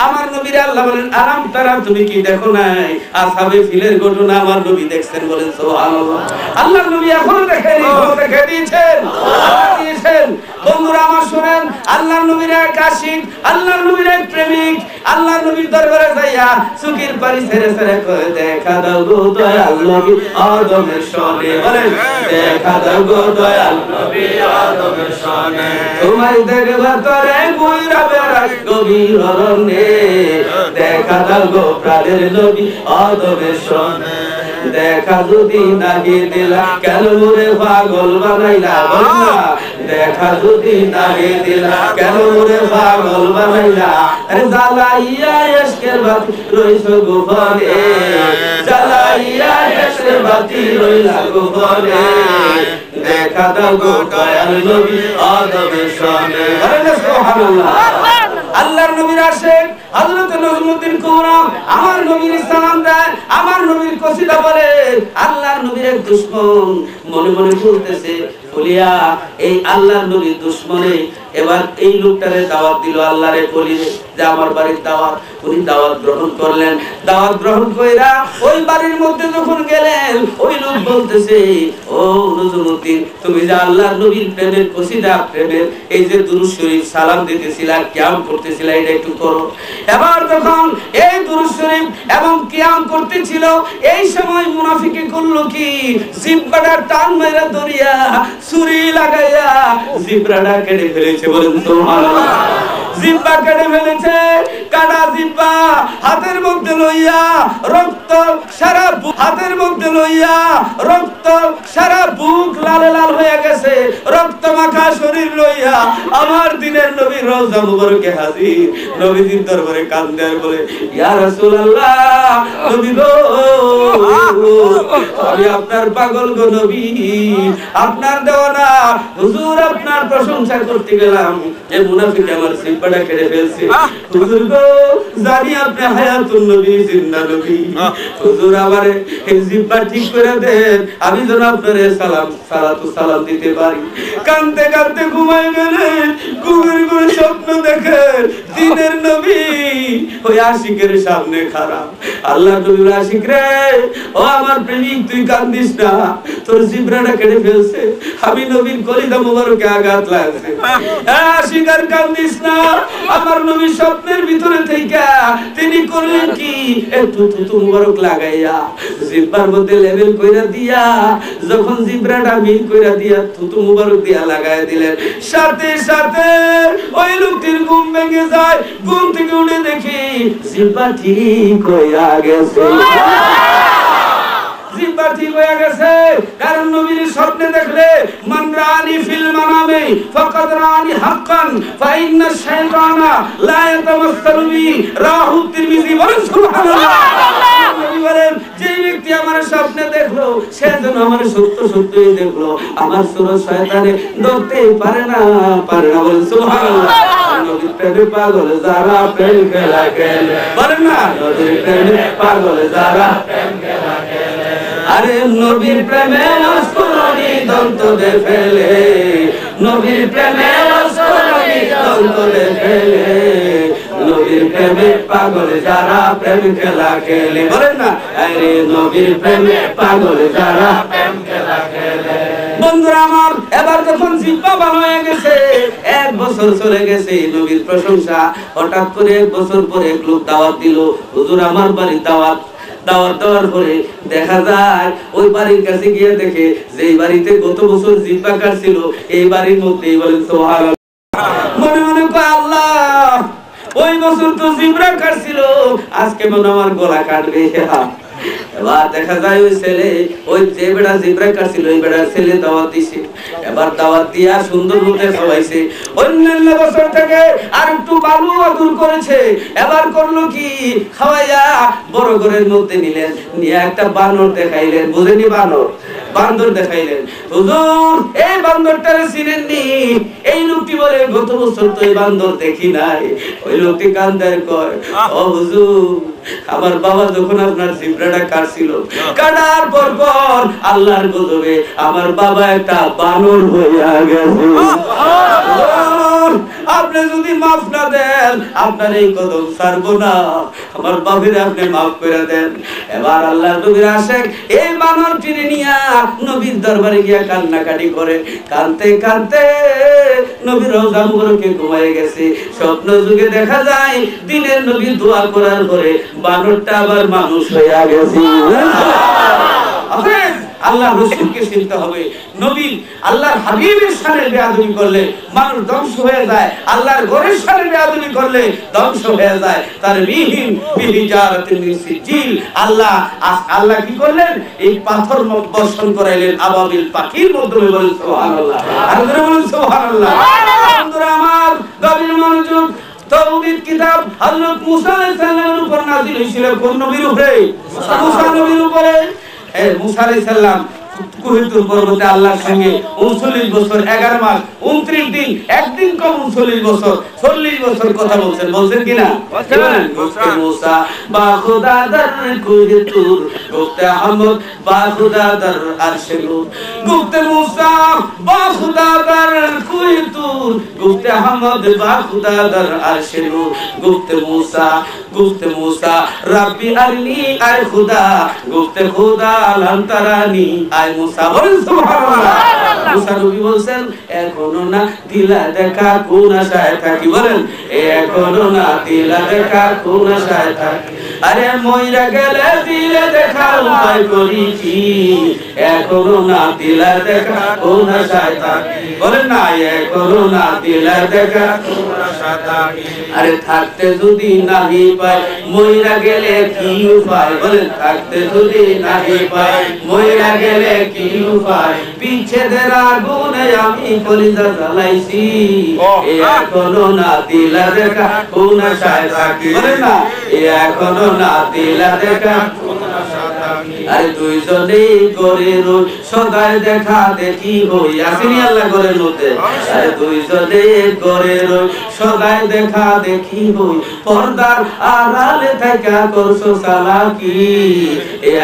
Speaker 1: আমার নবীর আল্লাহ বলেন আরাম তারা তুমি কি দেখো নাই আসহাবে ফিলের ঘটনা আমার নবী দেখছেন বলেন সুবহানাল্লাহ আল্লাহর নবী এখনো দেখেনি দেখে দিয়েছেন বন্ধুরা আমার শুনেন আল্লাহর নবীর এক আশিক আল্লাহর নবীর এক প্রেমিক আল্লাহর নবীর দরবারে যাইয়া সুখীর পানি ছেড়ে ছেড়ে করে দেখা দাও গো দয়াল নবী আদমের শনে বলেন দেখা দাও গো দয়াল নবী আদমের শনে তোমায় দেখবা তোরে বুইরা বেড়াই গভীর অরণ্যে দেখা দাও গো প্রাণের নবী আদমের শনে দেখা যদি নাহি দিলা কেন মোরে পাগল বানাইলা বলনা দেখা যদি নাহি দিলা কেন মোরে পাগল বানাইলা আরে জ্বালাইয়া ইশকের বাতি রইছো গোপনে জ্বালাইয়া ইশকের বাতি রইলা গোপনে দেখা দাও গো দয়াল নবী আদমের শনে সুবহানাল্লাহ আল্লাহর নবীর আশিক হযরত নজমুদ্দিন কুবরা আমার নবীর সালাম দেয় আমার নবীর কসিদা বলে আল্লাহর নবীর এক দুশমন মনে মনে বলতেছে ফুলিয়া এই আল্লাহর নবীর দুশমনে এবার এই লোকটারে দাওয়াত দিল আল্লাহরে বলি যে আমার বাড়ির দাওয়াত উনি দাওয়াত গ্রহণ করলেন দাওয়াত গ্রহণ কইরা ওই বাড়ির মধ্যে যখন গেলেন ওই লোক বলতেছে ও নজমুদ্দিন তুমি যে আল্লাহর নবীর প্রেমের কসিদা প্রেমের এই যে দুরূদ শরীফ সালাম দিতেছিলা কিয়াম করতেছিলা এটা একটু করো এবার যখন এই দুরূদ শরীফ এবং কিয়াম করতেছিল এই সময় মুনাফিকে করলো কি জিহ্বাটা টান মেরে ধরিয়া ছুরি লাগাইয়া জিহ্বাটা কেটে ফেলেছে বলেন সুবহানাল্লাহ জিহ্বা কেটে ফেলেছে কাটা জিহ্বা হাতের মধ্যে লইয়া রক্ত সারা হাতের মধ্যে লইয়া রক্ত সারা বুক লাল লাল হয়ে গেছে রক্ত মাখা শরীর লইয়া আমার দিনের নবী রওজা মুবারকে হাজির নবীজির দরবারে কান্দে আর বলে ইয়া রাসূলুল্লাহ নবী গো আমি আপনার পাগল গো নবী আপনার দেওয়ানা হুজুর আপনার প্রশংসা করতে গেলাম এই মুনাফিক আমার জিহ্বাটা কেটে ফেলছে হুজুর গো জানি আপনি হায়াতুন নবী জিন্দা নবী হুজুর আমারে এই জিহ্বা ঠিক করে দেন আমি যেন আপনার সালাম দিতে পারি কাঁদতে কাঁদতে ঘুমায় গেলেন ঘুমের ঘরে স্বপ্ন দেখে দিনের নবী ওই আশিকের সামনে খারাপ আল্লাহ নবীর আশিক রে ও আমার প্রেমিক তুই কান্দিস না তোর জিহ্বাটা কেটে ফেলছে আমি নবীর কলিজা মুবারকে আঘাত লাগছে আশিক আর কান্দিস না আমার নবী স্বপ্নের ভিতরে থেকে তিনি করলেন কি একটু থুতু মুবারক লাগাইয়া জিহ্বার মধ্যে লেভেল কইরা দিয়া যখন জিহ্বাটা মিল কইরা দিয়া থুতু মুবারক দিয়া লাগায় দিলেন সাথে সাথে ওই লোকটির ঘুম ভেঙে যায় ঘুম থেকে উঠে দেখি জিহ্বা ঠিক হইয়া গেছে জিহ্বা ঠিক হয়ে গেছে কারণ নবীর স্বপ্নে দেখলে মান রানি ফিল মানামে ফাকাদ রানি হাক্কান ফাইন্না শাইতানা লা ইয়াতামাসসালু বি রাহু তিরমিজি বলেন সুবহানাল্লাহ নবী বলেন যে ব্যক্তি আমার স্বপ্নে দেখলো সে যেন আমার সত্য সত্যই দেখলো আমার সুরত শয়তানে ধরতে পারে না বলেন সুবহানাল্লাহ নবীর প্রেমে পাগল যারা প্রেম খেলা খেলে বলেন না নবীর প্রেমে পাগল যারা প্রেম খেলা খেলে আরে নবীর প্রেমে অস্করণী দন্ত দে ফেলে নবীর প্রেমে অস্করণী দন্ত দে ফেলে নবীর প্রেমে পাগল যারা প্রেম খেলা খেলে বলেন না আরে নবীর প্রেমে পাগল যারা প্রেম খেলা খেলে বন্ধুরা আমার, এবার যখন জিহ্বা ভালো হয়ে গেছে, 1 বছর চলে গেছে নবীর প্রশংসা, হঠাৎ করে 1 বছর পরে এক লোক দাওয়াত দিল, হুজুর আমার বাড়ি দাওয়াত দেওয়ার পরে দেখা যায় ওই বাড়ির কাছে গিয়ে দেখে যে এই বাড়িতে গত বছর জিহ্বা কাটছিল, এই বাড়ির মধ্যেই বলেন সুবহানাল্লাহ। মনে মনে কয় আল্লাহ, ওই বছর তো জিহ্বা কাটছিল, আজকে মনে আমার গলা কাটবে। এবার দেখা যায় ওই ছেলে, ওই যে বেড়া জিব্রা কাটছিল ওই বেড়ার ছেলে দাওয়াত দিছে। এবার দাওয়াত দিয়া সুন্দর মতো খাওয়াইছে। অন্যান্য বছর থেকে আর একটু বালু আদুর করেছে। এবার করলো কি, খাওয়াইয়া বড় ঘরের মধ্যে নিলেন, নিয়ে একটা বানর দেখাইলেন। বুঝেনি বান্দর দেখাইলেন। হুজুর এই বান্দরটারে চিনেননি? এই লোকটি বলে গত বছর তো এই বান্দর দেখি নাই। ওই লোকটি কান্দার কয়, ও হুজুর, আমার বাবা যখন আপনার জিব্রাটা কাটছিল, কাটার পর আল্লাহর গজবে আমার বাবা একটা বানর হইয়া গেছে। আপনি যদি মাফ না দেন, আপনার এই কদম ছাড়বো না। আমার বাবির আপনি মাফ করে দেন। এবার আল্লাহ নবীর আশেক এই বানর টেনে নিয়া নবীর দরবারে গিয়া কান্নাকাটি করে। কাঁদতে কাঁদতে নবীর রওজা মুবারকে ঘুমায় গেছে। স্বপ্ন যুগে দেখা যায় দিনের নবী দোয়া করার পরে বানরটা আবার মানুষ হইয়া গেছে। আল্লাহ রাসূলকে চিনতে হবে। নবী আল্লাহর হাবিবের সাথে বেয়াদবি করলে মানুষ ধ্বংস হয়ে যায়, আল্লাহর ঘরের সাথে বেয়াদবি করলে ধ্বংস হয়ে যায়। তার বিহীন বিহিজারাতিন মিন সিজিল, আল্লাহ কি করলেন? এই পাথর বর্ষণ করাইলেন আবাবিল পাখির মাধ্যমে। বলেন সুবহানাল্লাহ, আর বলেন সুবহানাল্লাহ। বন্ধুরা আমার, গভীর মনোযোগ। তাওরীত কিতাব হযরত মুসা আলাইহিস সালামের উপর নাযিল হয়েছিল। কোন নবীর উপরে? মুসা নবীর উপরে। মুসা আলাইহিস সালাম কুহিতুর পর্বতে আল্লাহর সঙ্গে 39 বছর 11 মাস 29 দিন, একদিন কম 39 বছর 40 বছর কথা বলছেন কিনা? গুফতে মুসা বা খুদা দর কুহিতুর, গুফতে আহমদ বা খুদা দর আরশে নূর। গুফতে মুসা বা খুদা দর কুহিতুর, গুফতে আহমদ বা খুদা দর আরশে নূর। গুফতে মুসা রব্বি আরনি আয় খুদা, গুফতে খুদা লাম তারানি আয় মুসা। বলেন সুবহানাল্লাহ। মুসা নবী বলেন, এখনো না দিলা দেখা কোন আশায় থাকি। বলেন, এখনো না দিলা দেখা কোন আশায় থাকি। আরে মইরা গেলে দিলে দেখা উপায় করি কি, এখনো না দিলা দেখা কোন আশায় থাকি। বলেন না, এখনো না দিলা দেখা কোন আশায় থাকি। আরে থাকতে যদি নাহি পাই, মইরা গেলে কি উপায়। বলেন, থাকতে যদি নাহি পাই, মইরা গেলে কি উপায়। বিচ্ছেদের আগুনে আমি কলিজা জ্বালাইছি, এখনো না দিলা দেখা কোন আশায় থাকি। বলেন না, এখনো না দিলা দেখা কোন আশায় থাকি। আরে দুইজনে করে রই সদাই দেখা দেখি হই। আসেনি আল্লাহ ঘরের মধ্যে? আরে দুইজনে করে রই সদাই দেখা দেখি হই। পর্দার আড়ালে থাকা করছো চালাকি,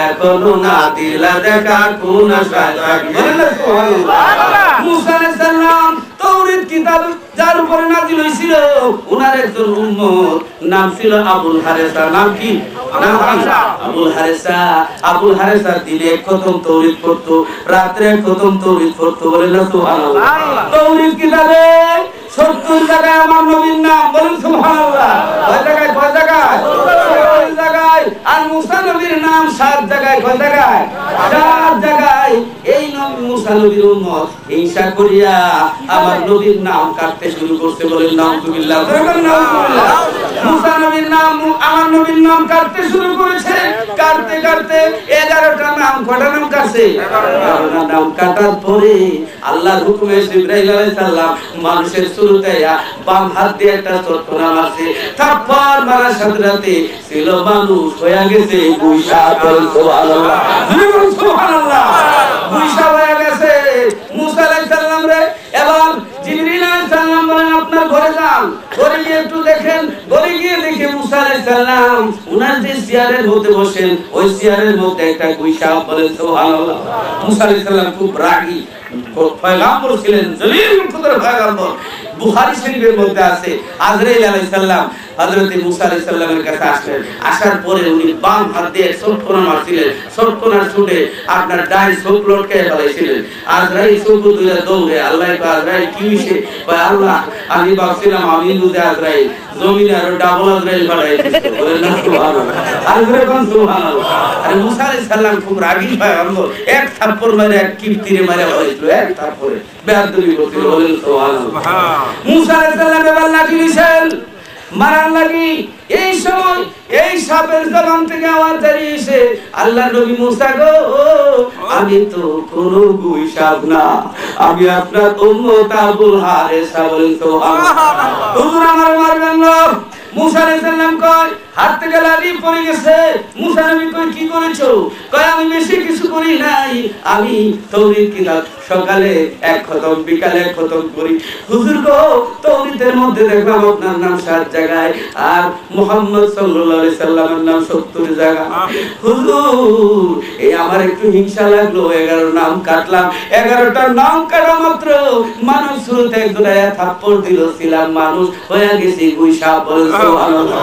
Speaker 1: এখনো না দিলা দেখা কোন আশায় থাকি। বলেন না সুবহানাল্লাহ। মুসা আলাইহিস সালাম তাওরীত কিতাব যার উপরে নাযিল হয়েছিল, ওনার একজন উম্মত নাম ছিল আবুল হারেসা। নাম কি? আবুল হারেসা দিনে খতম তাওরীত পড়তো, রাতে খতম তাওরীত পড়তো। বলেন না সুবহানাল্লাহ। তাওরীত কিতাবে 70 জায়গায় আমার নবীর নাম। বলেন সুবহানাল্লাহ। কয় জায়গায়? আর মুসা নবীর নাম 7 জায়গায়। কয় জায়গায়? 7 জায়গায়। এই নবী মুসা নবীর উম্মত হিংসা করিয়া আমার নবীর নাম কাটতে শুরু করতে। বলেন নাউযুবিল্লাহ। মুসা নবীর নাম, আমার নবীর নাম কাটতে শুরু করেছে। কাটতে কাটতে 11টা নাম, কয়টা নাম কাটছে? 11টা নাম কাটার পরে আল্লাহর হুকুমে জিবরাইল আলাইহিস সালাম মানুষের শুরুতে বাম হাত দিয়ে একটা চটকনা মারছে। থাপ্পড় মারার সাথে সাথে ছিল মানুষ হয়ে গেছে বুইশা। বলেন সুবহানাল্লাহ। সুবহানাল্লাহ। বুইশা হয়ে গেছে মুসা আলাইহিস সালাম রে। এবার জিবরিল আলাইহিস সালাম বলেন, আপনার ঘরে যান, ঘরে গিয়ে একটু দেখেন। ঘরে গিয়ে দেখে মুসা আলাইহিস সালাম উনার যে চেয়ারের মধ্যে বসেন, ওই চেয়ারের মধ্যে একটা বুইশা। বলেন সুবহানাল্লাহ। মুসা আলাইহিস সালাম খুব রাগী পয়গম্বর ছিলেন, জলিল কুদরত পয়গম্বর। বুখারী শরীফের মধ্যে আছে আজরাইল আলাইহিস সালাম হযরত মুসা আলাইহিস সালামের কাছে আসলেন। আসার পরে উনি বাম হাত দিয়ে সবকোনা মারছিলেন, সবকোনা ছুটে আপনার ডান চোখ লটকে ফেলাইছিলেন। আজরাইল চোখ দুইটা দৌড়ে আল্লাহ কয় আজরাইল কি হইছে? কয় আল্লাহ আমি ভাবছিলাম আমি বুঝে আজরাইল জমিনে আরো ডাবল আজরাইল বাড়াই দিতে বলেন না সুবহানাল্লাহ। আজরাইল কোন সুবহানাল্লাহ। আরে মুসা আলাইহিস সালাম খুব রাগী হয়, আমলো এক থাপ্পড় মারে এক কিফতিরে মারে হইছিল, এক থাপ্পড়ে বেয়াদবি করছিল বলেন সুবহানাল্লাহ। মুসা আলাইহিস সালাম এবার লাঠি নিছেন মারার লাগি। এই সময় এই সাপের জবান থেকে আওয়াজ বেরিয়েছে, আল্লাহ নবী মুসা গো আমি তো কোনো গুই সাপ না, আমি আপনার উম্মত আবুল হারেস বলেন সুবহানাল্লাহ। হুজুর আমার মারবেন না। মুসা আলাইহিস সালাম কয় হাত থেকে লাঠি পড়ে গেছে। মুসা নবী কয় কি করেছো? কয় আমি বেশি কিছু করি নাই, আমি তাওরীত কিতাব সকালে এক খতম বিকালে এক খতম করি। হুজুর গো তাওরীতের মধ্যে দেখলাম আপনার নাম 7 জায়গায় আর মুহাম্মদ সাল্লাল্লাহু আলাইহি সাল্লামের নাম 70 জায়গা। হুজুর এই আমার একটু হিংসা লাগলো, 11 নাম কাটলাম। 11টা নাম কাটা মাত্র মানুষ শুরুতে একজোড়া থাপ্পড় দিল, ছিলাম মানুষ হয়ে গেছি গুই সাপ বলেন সুবহানাল্লাহ।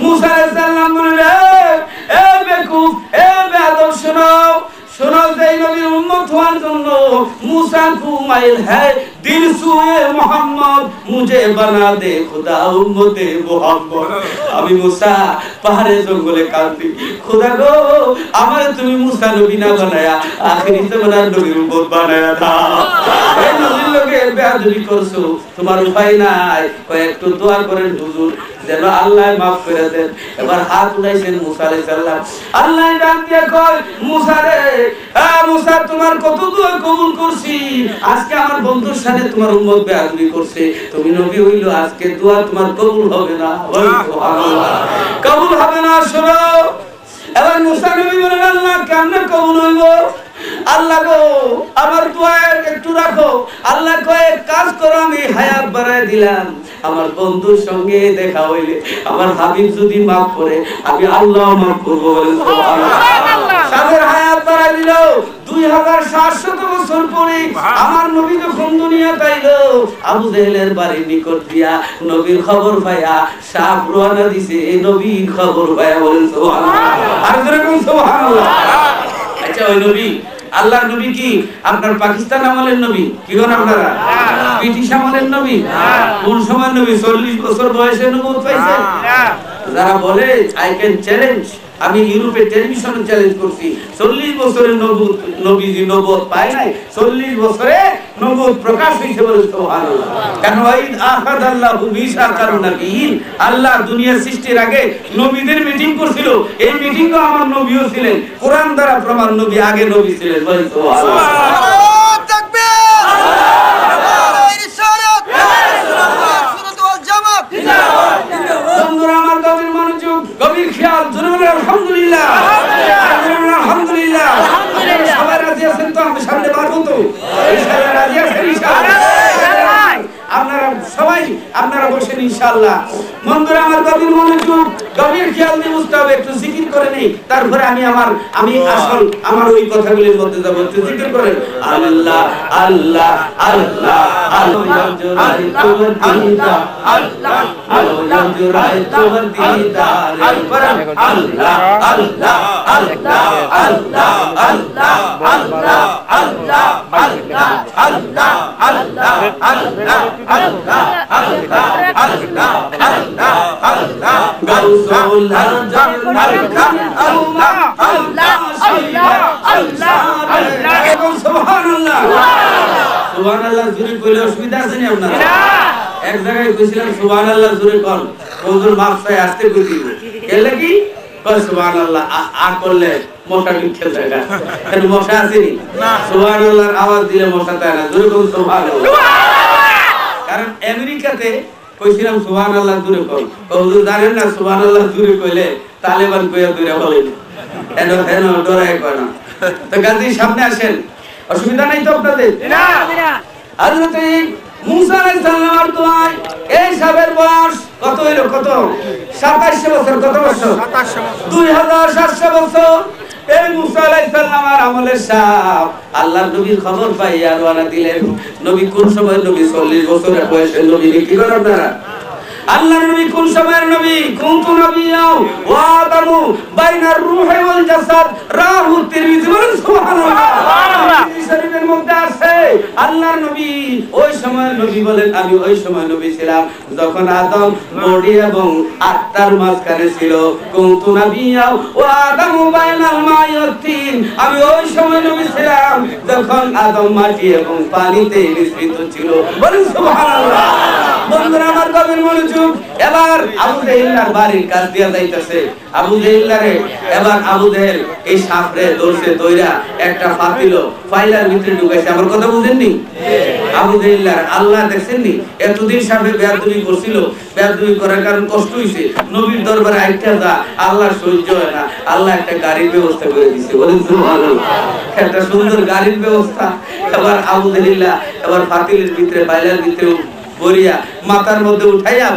Speaker 1: মুসা আলাইহিস সালাম বললেন এ বেকুফ এ বেয়াদব শোনো শোনো, যেই নবীর উম্মত হওয়ার জন্য মুসা ঘুমাইল है दिल सुए मोहम्मद मुझे बना दे खुदा उम्मते मोहम्मद। আমি মুসা পাহাড়ে জঙ্গলে কাঁদি, খোদা গো আমারে তুমি মুসা নবী না বানায়া আখিরি জামানার নবীর উম্মত বানায়া দাও। এই নবীর লোকে বেয়াদবি করছো, তোমার উপায় নাই, কয় একটু দোয়া করেন হুজুর যেন আল্লাহ মাফ করে দেন। এবার হাত উঠাইছেন মুসা আলাইহিস সালাম। আল্লাহ ডাক দিয়ে কয় মুসা রে মুসা তোমার কত দোয়া কবুল করছি, আজকে আমার বন্ধুর সাথে তোমার উম্মত বেয়াদবি করছে, তুমি নবী হইলো আজকে দোয়া তোমার কবুল হবে না। সুবহানাল্লাহ, কবুল হবে না। শোনো এবার মুসা নবী বলেন আল্লাহ কেমনে কবুল হইব? আল্লাহ গো আমার দোয়া একটু রাখো। আল্লাহ কয় কাজ করো, আমি হায়াত বাড়ায় দিলাম, আমার বন্ধুর সঙ্গে দেখা হইলে আমার হাবিব যদি মাফ করে আমি আল্লাহ মাফ করবো বলেন সুবহানাল্লাহ। তাদের হায়াত বাড়ায় দিল। 2700 বছর পরে আমার নবী যখন দুনিয়াতে আইলো, আবু জেহেলের বাড়ির নিকট দিয়া নবীর খবর পাইয়া সাপ রওনা দিছে, এই নবীর খবর পাইয়া বলেন সুবহানাল্লাহ। আর যেরকম সুবহানাল্লাহ। আচ্ছা ওই নবী আল্লাহর নবী কি আপনার পাকিস্তান আমলের নবী? কি কোন আপনারা ব্রিটিশ আমলের নবী? কোন সময় নবী 40 বছর বয়সে নবুয়ত পাইছেন? যারা বলে আই ক্যান চ্যালেঞ্জ, আমি ইউরোপে টেলিভিশনে চ্যালেঞ্জ করছি 40 বছরের নবীজি নবুয়ত পায় নাই, 40 বছরে নবুয়ত প্রকাশ হইছে বলে সুবহানাল্লাহ। কারণ ওয়াইদ আখাদাল্লাহু মিসাকান নবিয়িন, আল্লাহ দুনিয়া সৃষ্টির আগে নবীদের মিটিং করছিল, এই মিটিংও আমার নবীও ছিলেন, কোরআন দ্বারা প্রমাণ নবী আগে নবী ছিলেন বলে সুবহানাল্লাহ। আল্লাহু তাকবীর, আল্লাহু ইরশাদ, সুন্নাত ওয়াল জামাত জিন্দাবাদ। বন্ধুরা আমার গভীর মনোযোগ, গভীর খেয়াল, জোরে বলে আলহামদুলিল্লাহ, আলহামদুলিল্লাহ, আলহামদুলিল্লাহ। সবাই রাজি আছেন তো? আমি সামনে বাড়বো তো ইনশাআল্লাহ, রাজি আছেন ইনশাআল্লাহ? আপনারা সবাই আপনারা বসেন ইনশাআল্লাহ। বন্ধুরা আমার গভীর মনোযোগ, গভীর খেয়াল দিয়ে বুঝতে হবে, একটু জিকির করে নেই, তারপরে আমি আসল আমার ওই কথাগুলির মধ্যে যাব। একটু জিকির করেন আল্লাহ আল্লাহ আল্লাহ আল্লাহ জোরাই তোমার দিদার, আল্লাহ আল্লাহ জোরাই তোমার দিদার, আল্লাহ আল্লাহ আল্লাহ আল্লাহ আল্লাহ আল্লাহ আল্লাহ আল্লাহ আল্লাহ আল্লাহ আল্লাহ আল্লাহ আল্লাহ আল্লাহ আল্লাহ আল্লাহ আল্লাহ গাউসুল আজম আল্লাহ আল্লাহ আল্লাহ আল্লাহ আল্লাহ আল্লাহ। সুবহানাল্লাহ, সুবহানাল্লাহ জোরে কইলে অসুবিধা আছে না আপনার? এক জায়গায় কইছিলাম সুবহানাল্লাহ জোরে কোন, হুজুর মাফ চাই আসতে কই দিব, কেলে কি কয় সুবহানাল্লাহ আ করলে মশা ঢুকে যায় না, কেন মশা আসেনি? সুবহানাল্লাহর আওয়াজ দিলে মশা তাই না, জোরে কোন সুবহানাল্লাহ। কারণ আমেরিকাতে কইছিলাম সুবহানাল্লাহ জোরে কোন, হুজুর জানেন না সুবহানাল্লাহ জোরে কইলে তালেবান কইয়া দূরে বলেন, এনো ডরায় কয় না। তো গাজী সামনে আসেন, অসুবিধা নাই তো আপনাদের? না না। হযরত মুসা আলাইহিস সালামের দোয়ায় এই সাবের বয়স কত হইল? কত? 27 বছর। কত বছর? 2700 বছর। এই মুসা আলাইহিস সালামের আমলের সাপ আল্লাহর নবীর খবর পাইয়া রওনা দিলেন। নবী কোন সময়? নবী 40 বছরের বয়সে নবী। কি করেন আপনারা? আল্লাহর নবী কোন সময়ের নবী? কুনতু নবিয়াও ওয়া আদামু বাইনার রূহি ওয়াল জাসাদ, রাহু তিরমিজি। বলেন সুবহানাল্লাহ। শরীফের মধ্যে আছে আল্লাহর নবী ওই সময়ের নবী বলেন আমি ওই সময় নবী ছিলাম যখন আদম বডি এবং আত্মার মাঝখানে ছিল। কুনতু নবিয়াও ওয়া আদামু বাইনাল মাই ওয়াত তিন, আমি ওই সময় নবী ছিলাম যখন আদম মাটি এবং পানিতে মিশ্রিত ছিল। বলেন সুবহানাল্লাহ। বন্ধুরা আমার গভীর মনোযোগ। এবার আবু জেহেলের বাড়ির কাছ দিয়া যাইতেছে আবু জেহেলরে। এবার আবু জেহেল এই সাপরে দৌড়ছে দইরা একটা ফাতিল ফাইলার ভিতরে ঢুকাইছে। আমার কথা বুঝেননি? আবু জেহেল আল্লাহ দেখছেননি এতদিন সাপে বেয়াদবি করছিল, বেয়াদবি করার কারণ কষ্ট হইছে, নবীর দরবারে আইটা যা আল্লাহ সহ্য হয় না, আল্লাহ একটা গাড়ির ব্যবস্থা করে দিয়েছে। বলেন সুবহানাল্লাহ। একটা সুন্দর গাড়ির ব্যবস্থা। এবার আবু জেহেল এবার ফাতিলের ভিতরে ফাইলার ভিতরে বরিয়া মাথার মধ্যে উঠাইয়া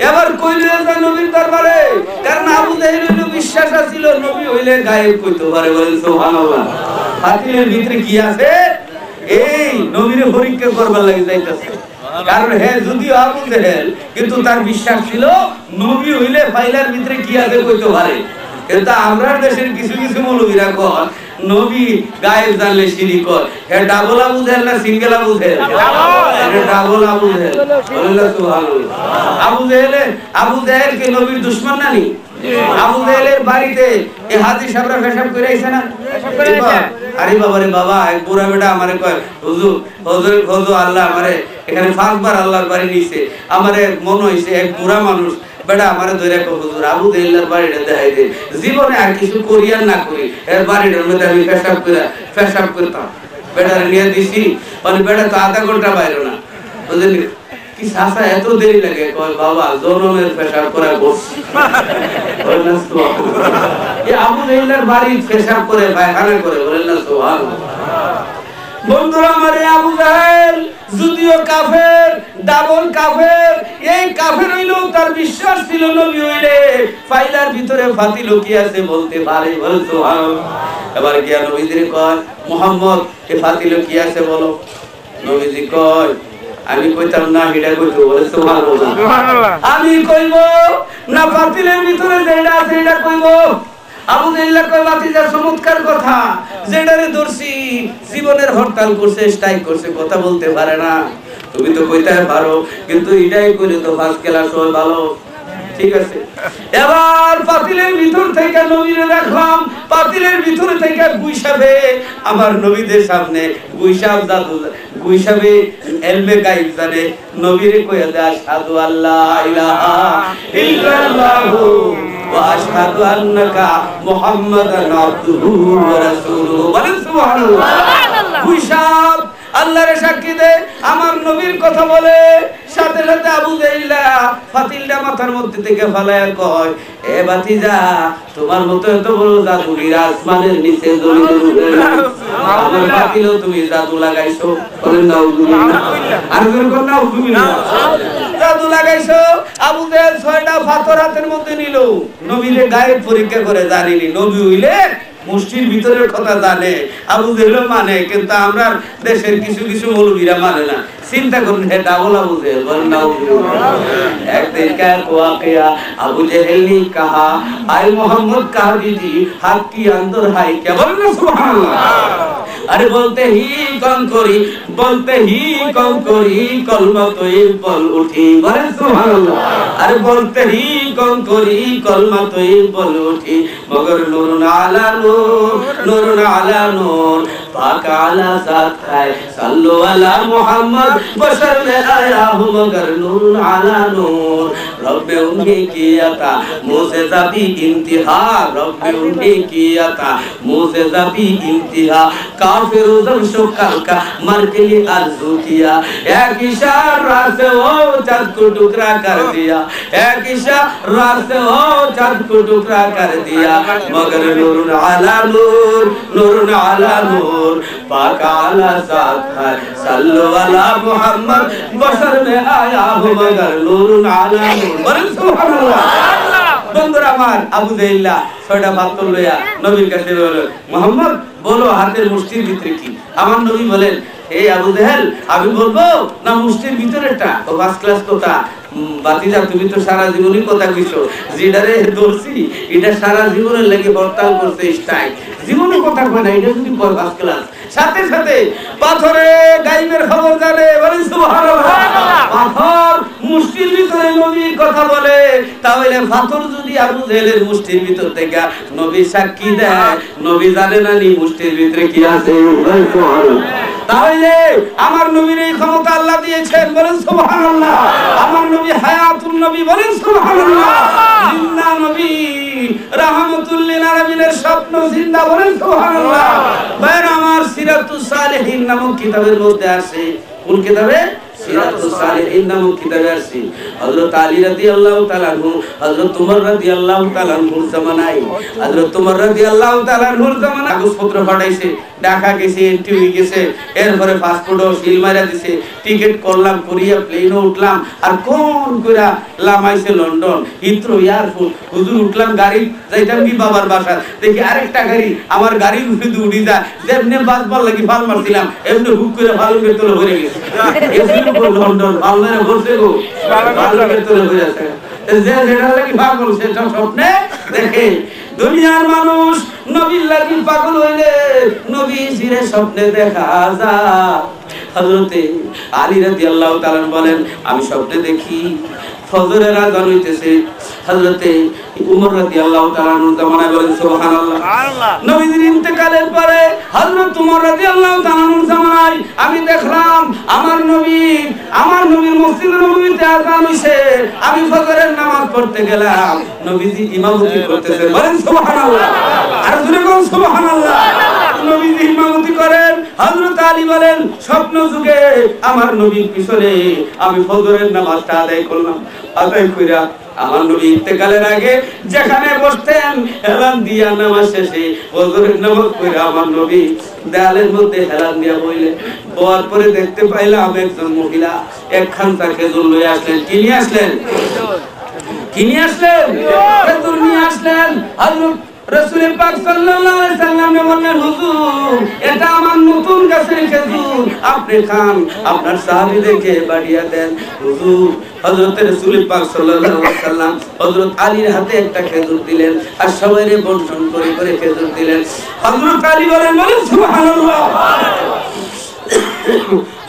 Speaker 1: এবার কইলে যায় নবীর দরবারে। কারণ আবু জেহেলের বিশ্বাস ছিল নবী হইলে গায়েব কইতে পারে। বলেন সুবহানাল্লাহ। ফাতিলের ভিতরে কি আছে? এই নবীর পরীক্ষা করবার লাগি যাইতাছে। কারণ হ্যাঁ যদিও আবু জেহেল কিন্তু তার বিশ্বাস ছিল নবী হইলে ফাইলার ভিতরে কি আছে কইতে পারে। কিন্তু আমরা দেশের কিছু কিছু মৌলবীরা কর নবী গায়েব জানলে শিরিক কর। হে ডাবল আবু জেহেল না সিঙ্গেল আবু জেহেল? এটা ডাবল আবু জেহেল। বলেন সুবহানাল্লাহ। আবু জেহেল কি নবীর দুশমন না নি? আবু জেহেলের বাড়িতে এই হাজী সাহেবরা পেশাব করে আইছে না? আরে বাবা রে বাবা, এক বুড়া বেটা আমারে কয় হুজুর আল্লাহ আমারে এখানে 5 বার আল্লাহর বাড়ি নিছে। আমারে মনে হইছে এক বুড়া মানুষ বেটা আমারে ধরে কয় হুজুর আবু জেহেলের বাড়িটা দেখাই দে। জীবনে আর কিছু করি আর না করি এর বাড়িটার মধ্যে আমি পেশাব করতাম। বেটারে নিয়ে দিছি, মানে বেটা তো আধা ঘন্টা বাইরে না। বুঝলেন কি সাসা এত দেরি লাগে? কয় বাবা জনমের পেশাব করা বসছি। আবু জেহেলের বাড়ি পেশাব করে পায়খানা করে। বলেন না সুবহানাল্লাহ। বন্ধুরা আমার আবু জেহেল যদিও কাফের, ডাবল কাফের, এই কাফের হইলেও তার বিশ্বাস ছিল নবী হইলে ফাইলার ভিতরে ফাতিল কি আছে বলতে পারে। বলেন সুবহানাল্লাহ। এবার গিয়া নবীজির কয় মুহাম্মদ এই ফাতিল কি আছে বলো। নবীজি কয় আমি কইতাম না, এটা কইতো। বলে সুবহানাল্লাহ। আমি কইব না ফাতিলের ভিতরে যেটা আছে এটা কইব। আবু জেহেল কয় বাতিজা চমৎকার কথা, যেটারে ধরছি জীবনের হরতাল করছে, স্ট্রাইক করছে, কথা বলতে পারে না। তুমি তো কইতে পারো কিন্তু এটাই কইলে তো ফার্স্ট ক্লাস হয় ভালো। ঠিক আছে। এবার পাতিলের ভিতর থেকে নবীরে দেখলাম, পাতিলের ভিতর থেকে গুইসাবে আমার নবীদের সামনে গুইসাব জাদু গুইসাবে এলবে গায়েব জানে। নবীরে কইয়া দেয় আশহাদু আল্লা ইলাহা ইল্লাল্লাহু ওয়া আশহাদু আন্নাকা মুহাম্মাদান আবদুহু ওয়া রাসূলুহু। বলেন সুবহানাল্লাহ। গুইসাব আল্লাহর সাক্ষী দে আমার নবীর কথা বলে। সাথে সাথে আবু জেহেল ফাতিলটা মাথার মধ্যে থেকে ফালায়া কয় এ বাতিজা তোমার মতো এত বড় জাদুগির আসমানের নিচে জড়িত রূপে আমার ফাতিলও তুমি জাদু লাগাইছো। বলেন নাউজুবিল্লাহ। আর কোন কোন নাউজুবিল্লাহ। জাদু লাগাইছো। আবু জেহেল 6টা পাথর হাতের মধ্যে নিল। নবীরে গায়েব পরীক্ষা করে জানিনি নবী হইলে মুষ্টির ভিতরের কথা জানে। আবু জেহেল মানে, কিন্তু আমরা দেশের কিছু কিছু মৌলবীরা মানে না। চিন্তা করুন হে ডাবল আবু জেহেল। বলেন নাউজুবিল্লাহ। একদিন কা ওয়াকিয়া আবু জেহেল ने कहा आए मोहम्मद कहा दीदी हाथ की अंदर है क्या। बोलना सुभान अल्लाह। अरे बोलते ही कौन करी कलमा तो एक पल उठी। बोले सुभान अल्लाह। अरे बोलते ही कौन करी कलमा तो एक पल उठी मगर नूर आला नूर पाक आला साथ है सल्लु अला मोहम्मद बशर में आया हूँ मगर नूर आला नूर रब ने उन्हें किया था मुझेज़ा भी इंतहा। रब ने उन्हें किया था मुझेज़ा भी इंतहा। काफिर उधर शुक्र का मर के लिए आरज़ू किया एक इशारा से वो चाँद को टुकड़ा कर दिया। एक इशारा से वो चाँद को टुकड़ा कर दिया मगर नूर आला नूर पाक आला साथ है सल्लु अला मोहम्मद बशर में आया हूँ मगर नूर आला नूर। सुभान अल्लाह। বন্ধুরা আমার, আবু জাহেল 6টা পাথর লইয়া নবীর কাছে বলল, মুহাম্মদ বলো হাতের মুষ্টির ভিতরে কি? আমার নবী বলেন, এই আবু জাহেল আমি বলবো না মুষ্টির ভিতরেটা? ও ফার্স্ট ক্লাস কথা বাতিজা, তুমি তো সারা জীবনই কথা কইছো, যেটারে ধরছি এটা সারা জীবনের লাগি হরতাল করতে স্টাইল, জীবনে কথা কয় না, এটা যদি ফার্স্ট ক্লাস। সাথে সাথে পাথরে গায়েবের খবর জানে, বলেন সুবহানাল্লাহ। পাথর মুষ্টির ভিতরে নবীর কথা বলে, তাহলে পাথর যদি আবু জাহেলের মুষ্টির ভিতর থেকে নবী সাক্ষী দেয়, নবী জানে না নি মুষ্টির ভিতরে কি আছে? তাহলে আমার নবীর এই ক্ষমতা আল্লাহ দিয়েছেন, বলেন সুবহানাল্লাহ। আমার নবী হায়াতুন নবী, বলেন সুবহানাল্লাহ। জিন্দা নবী, রাহমাতুল লিল আলামিনের স্বপ্ন জিন্দা, বলেন সুবহানাল্লাহ। বাইরে আমার সিরাতুস সালিহিন নামক কিতাবের মধ্যে আছে, কোন কিতাবে? সিরাতুস সালিহিন নামক কিতাবে আছে হযরত আলী রাদিয়াল্লাহু তাআলা আনহু, হযরত উমর রাদিয়াল্লাহু তাআলা আনহুর জামানায়, হযরত উমর রাদিয়াল্লাহু তাআলা আনহুর জামানায় কাগজপত্র পাঠাইছে, ঢাকা গেছে, এন্ট্রি গেছে, এরপরে পাসপোর্টও সিল মারা দিছে, টিকিট করলাম, কোরিয়া প্লেনও উঠলাম, আর কোন কইরা লামাইছে লন্ডন হিথ্রো এয়ারপোর্ট। হুজুর উঠলাম গাড়ি, যাইতাম কি বাবার বাসা, দেখি আরেকটা গাড়ি আমার গাড়ির উপরে উঠি যায়, যেমনি বাসবার লাগি ভাল মারছিলাম, এমনি হুক করে ভালো ভেতরে ভরে গেছে। লন্ডন ভাল মেরে বলছে গো, ভালো ভেতরে ভরে আছে, যে যেটা লাগি পাগল সেটা স্বপ্নে দেখে। দুনিয়ার মানুষ নবীর লাগি পাগল হইলে নবী জিরে স্বপ্নে দেখা যায়। হযরতে আলী রাদিয়াল্লাহু তাআলা বলেন, আমি স্বপ্নে দেখি ফজরের আযান হইতেছে। হযরতে উমর রাদিয়াল্লাহু তাআলা আনহু জামানায়, বলেন সুবহানাল্লাহ। নবীর ইন্তেকালের পরে হযরত উমর রাদিয়াল্লাহু তাআলা আনহু জামানায় আমি দেখলাম আমার নবীর মসজিদ নববীতে আযান হইছে, আমি ফজরের নামাজ পড়তে গেলাম, নবীজি ইমামতি করতেছেন, বলেন সুবহানাল্লাহ। আর জোরে বলেন সুবহানাল্লাহ। নবীজি ইমামতি করেন, হযরত আলী বলেন স্বপ্ন যুগে আমার নবীর পিছনে আমি ফজরের নামাজটা আদায় করলাম। আদায় কইরা আমার নবী ইন্তেকালের আগে যেখানে বসতেন, হেলান দিয়া নামাজ শেষে ফজরের নামাজ পড়ে আমার নবী দেয়ালের মধ্যে হেলান দিয়া বইলেন। বলার পরে দেখতে পাইলাম একজন মহিলা একখানটা খেজুর লয়ে আসলেন। কি নিয়ে আসলেন? খেজুর নিয়ে আসলেন। হযরত রাসূল পাক সাল্লাল্লাহু আলাইহি সাল্লাম বললেন, হুজুর এটা আমার নতুন গাছের খেজুর, আপনি খান, আপনার সাহাবীদেরকে বাড়িয়ে দেন। হুজুর হযরত রাসূল পাক সাল্লাল্লাহু আলাইহি সাল্লাম হযরত আলীর হাতে একটা খেজুর দিলেন, আর সবাইরে বন্টন করে করে খেজুর দিলেন। হযরত আলী বলেন সুবহানাল্লাহ।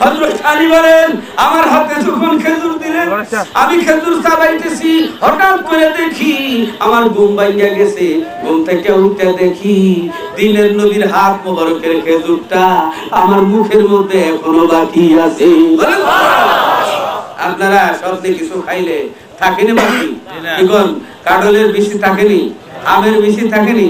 Speaker 1: হযরত আলী বলেন আমার হাতে যখন খেজুর দিলেন, আমি খেজুর চাবাইতেছি, হঠাৎ করে দেখি আমার ঘুম ভাঙিয়া গেছে। ঘুম থেকে উঠে দেখি দিনের নবীর হাত মোবারকের খেজুরটা আমার মুখের মধ্যে এখনো বাকি আছে। আপনারা স্বপ্নে কিছু খাইলে থাকেনি বাকি? কাঁঠালের বেশি থাকেনি, আমের বেশি থাকেনি?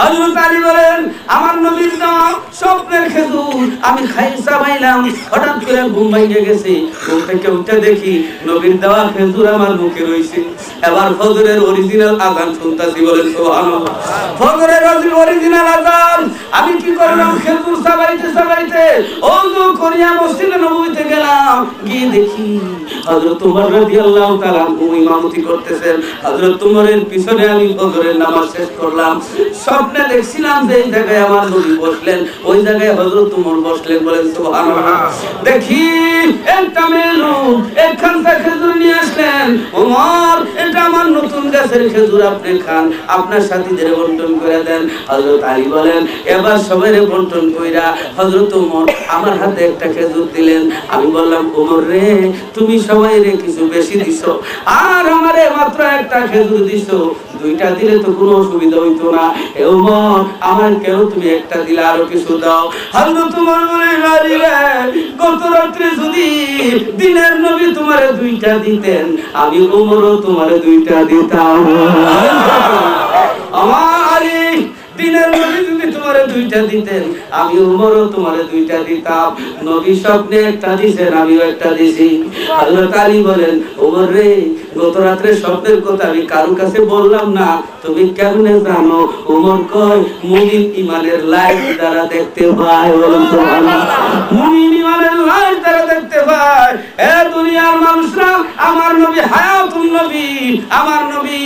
Speaker 1: হযরত আলী বলেন আমার নবীর দেওয়া স্বপ্নের খেজুর আমি খাই চাবাইলাম, হঠাৎ করে ঘুম ভেঙে গেছে। ঘুম থেকে উঠে দেখি নবীর দেওয়া খেজুর আমার মুখে রয়েছে। এবার ফজরের অরিজিনাল আযান শুনতাছি, বলেন সুবহানাল্লাহ। ফজরের অরিজিনাল আযান আমি কি করলাম? খেজুর চাবাইতে চাবাইতে ওযু করিয়া মসজিদে নববীতে গেলাম, গিয়ে দেখি হযরত উমর রাদিয়াল্লাহু তাআলা ইমামতি করতেছেন। হযরত উমরের পিছনে আমি ফজরের নামাজ শেষ করলাম। স্বপ্নে দেখছিলাম যে এই জায়গায় আমার নবী বসলেন, ওই জায়গায় হযরত উমর বসলেন, বলেন সুবহানাল্লাহ। দেখি একটা মেয়ে লোক একখানটা খেজুর নিয়ে আসলেন, ওমর এটা আমার নতুন গাছের খেজুর, আপনি খান, আপনার সাথীদের বন্টন করে দেন। হযরত আলী বলেন এবার সবাইরে বন্টন কইরা হযরত উমর আমার হাতে একটা খেজুর দিলেন। আমি বললাম, ওমর রে তুমি সবাইরে কিছু বেশি দিছো, আর আমারে মাত্র একটা খেজুর দিছো, দুইটা দিলে তো কোনো অসুবিধা হইতো না। হে ওমর আমার কেন তুমি একটা দিলে, আরো কিছু দাও। হযরত উমর বলেন, আলী রে গত রাত্রে যদি দিনের নবী তোমারে দুইটা দিতেন, আমি ওমরও তোমারে দুইটা দিতাম। আমার আলী দিনের নবী যদি তোমারে দুইটা দিতেন আমি উমরও তোমারে দুইটা দিতাম। নবী স্বপ্নে একটা দিছেন, আমিও একটা দিছি। হযরত আলী বলেন, ওমর রে, গত রাত্রে স্বপ্নের কথা আমি কারো কাছে বললাম না, তুমি কেমনে জানো? ওমর কয়, মুমিন ইমানের লাইট দ্বারা দেখতে পায়। বলুন সুবহানাল্লাহ। মুমিন ইমানের লাইট দ্বারা দেখতে পায়। এ দুনিয়ার মানুষরা, আমার নবী হায়াতুন নবী, আমার নবী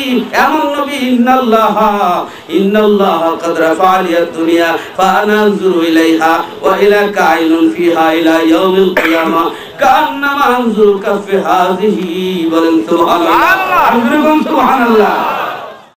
Speaker 1: এমন নবী, ইন্নাল্লাহ قد رفع لي الدنيا فانا انظر اليها والى كائن فيها الى يوم القيامه كانما انظر كف هذه. বলেন সুবহানাল্লাহ, সুবহানাল্লাহ।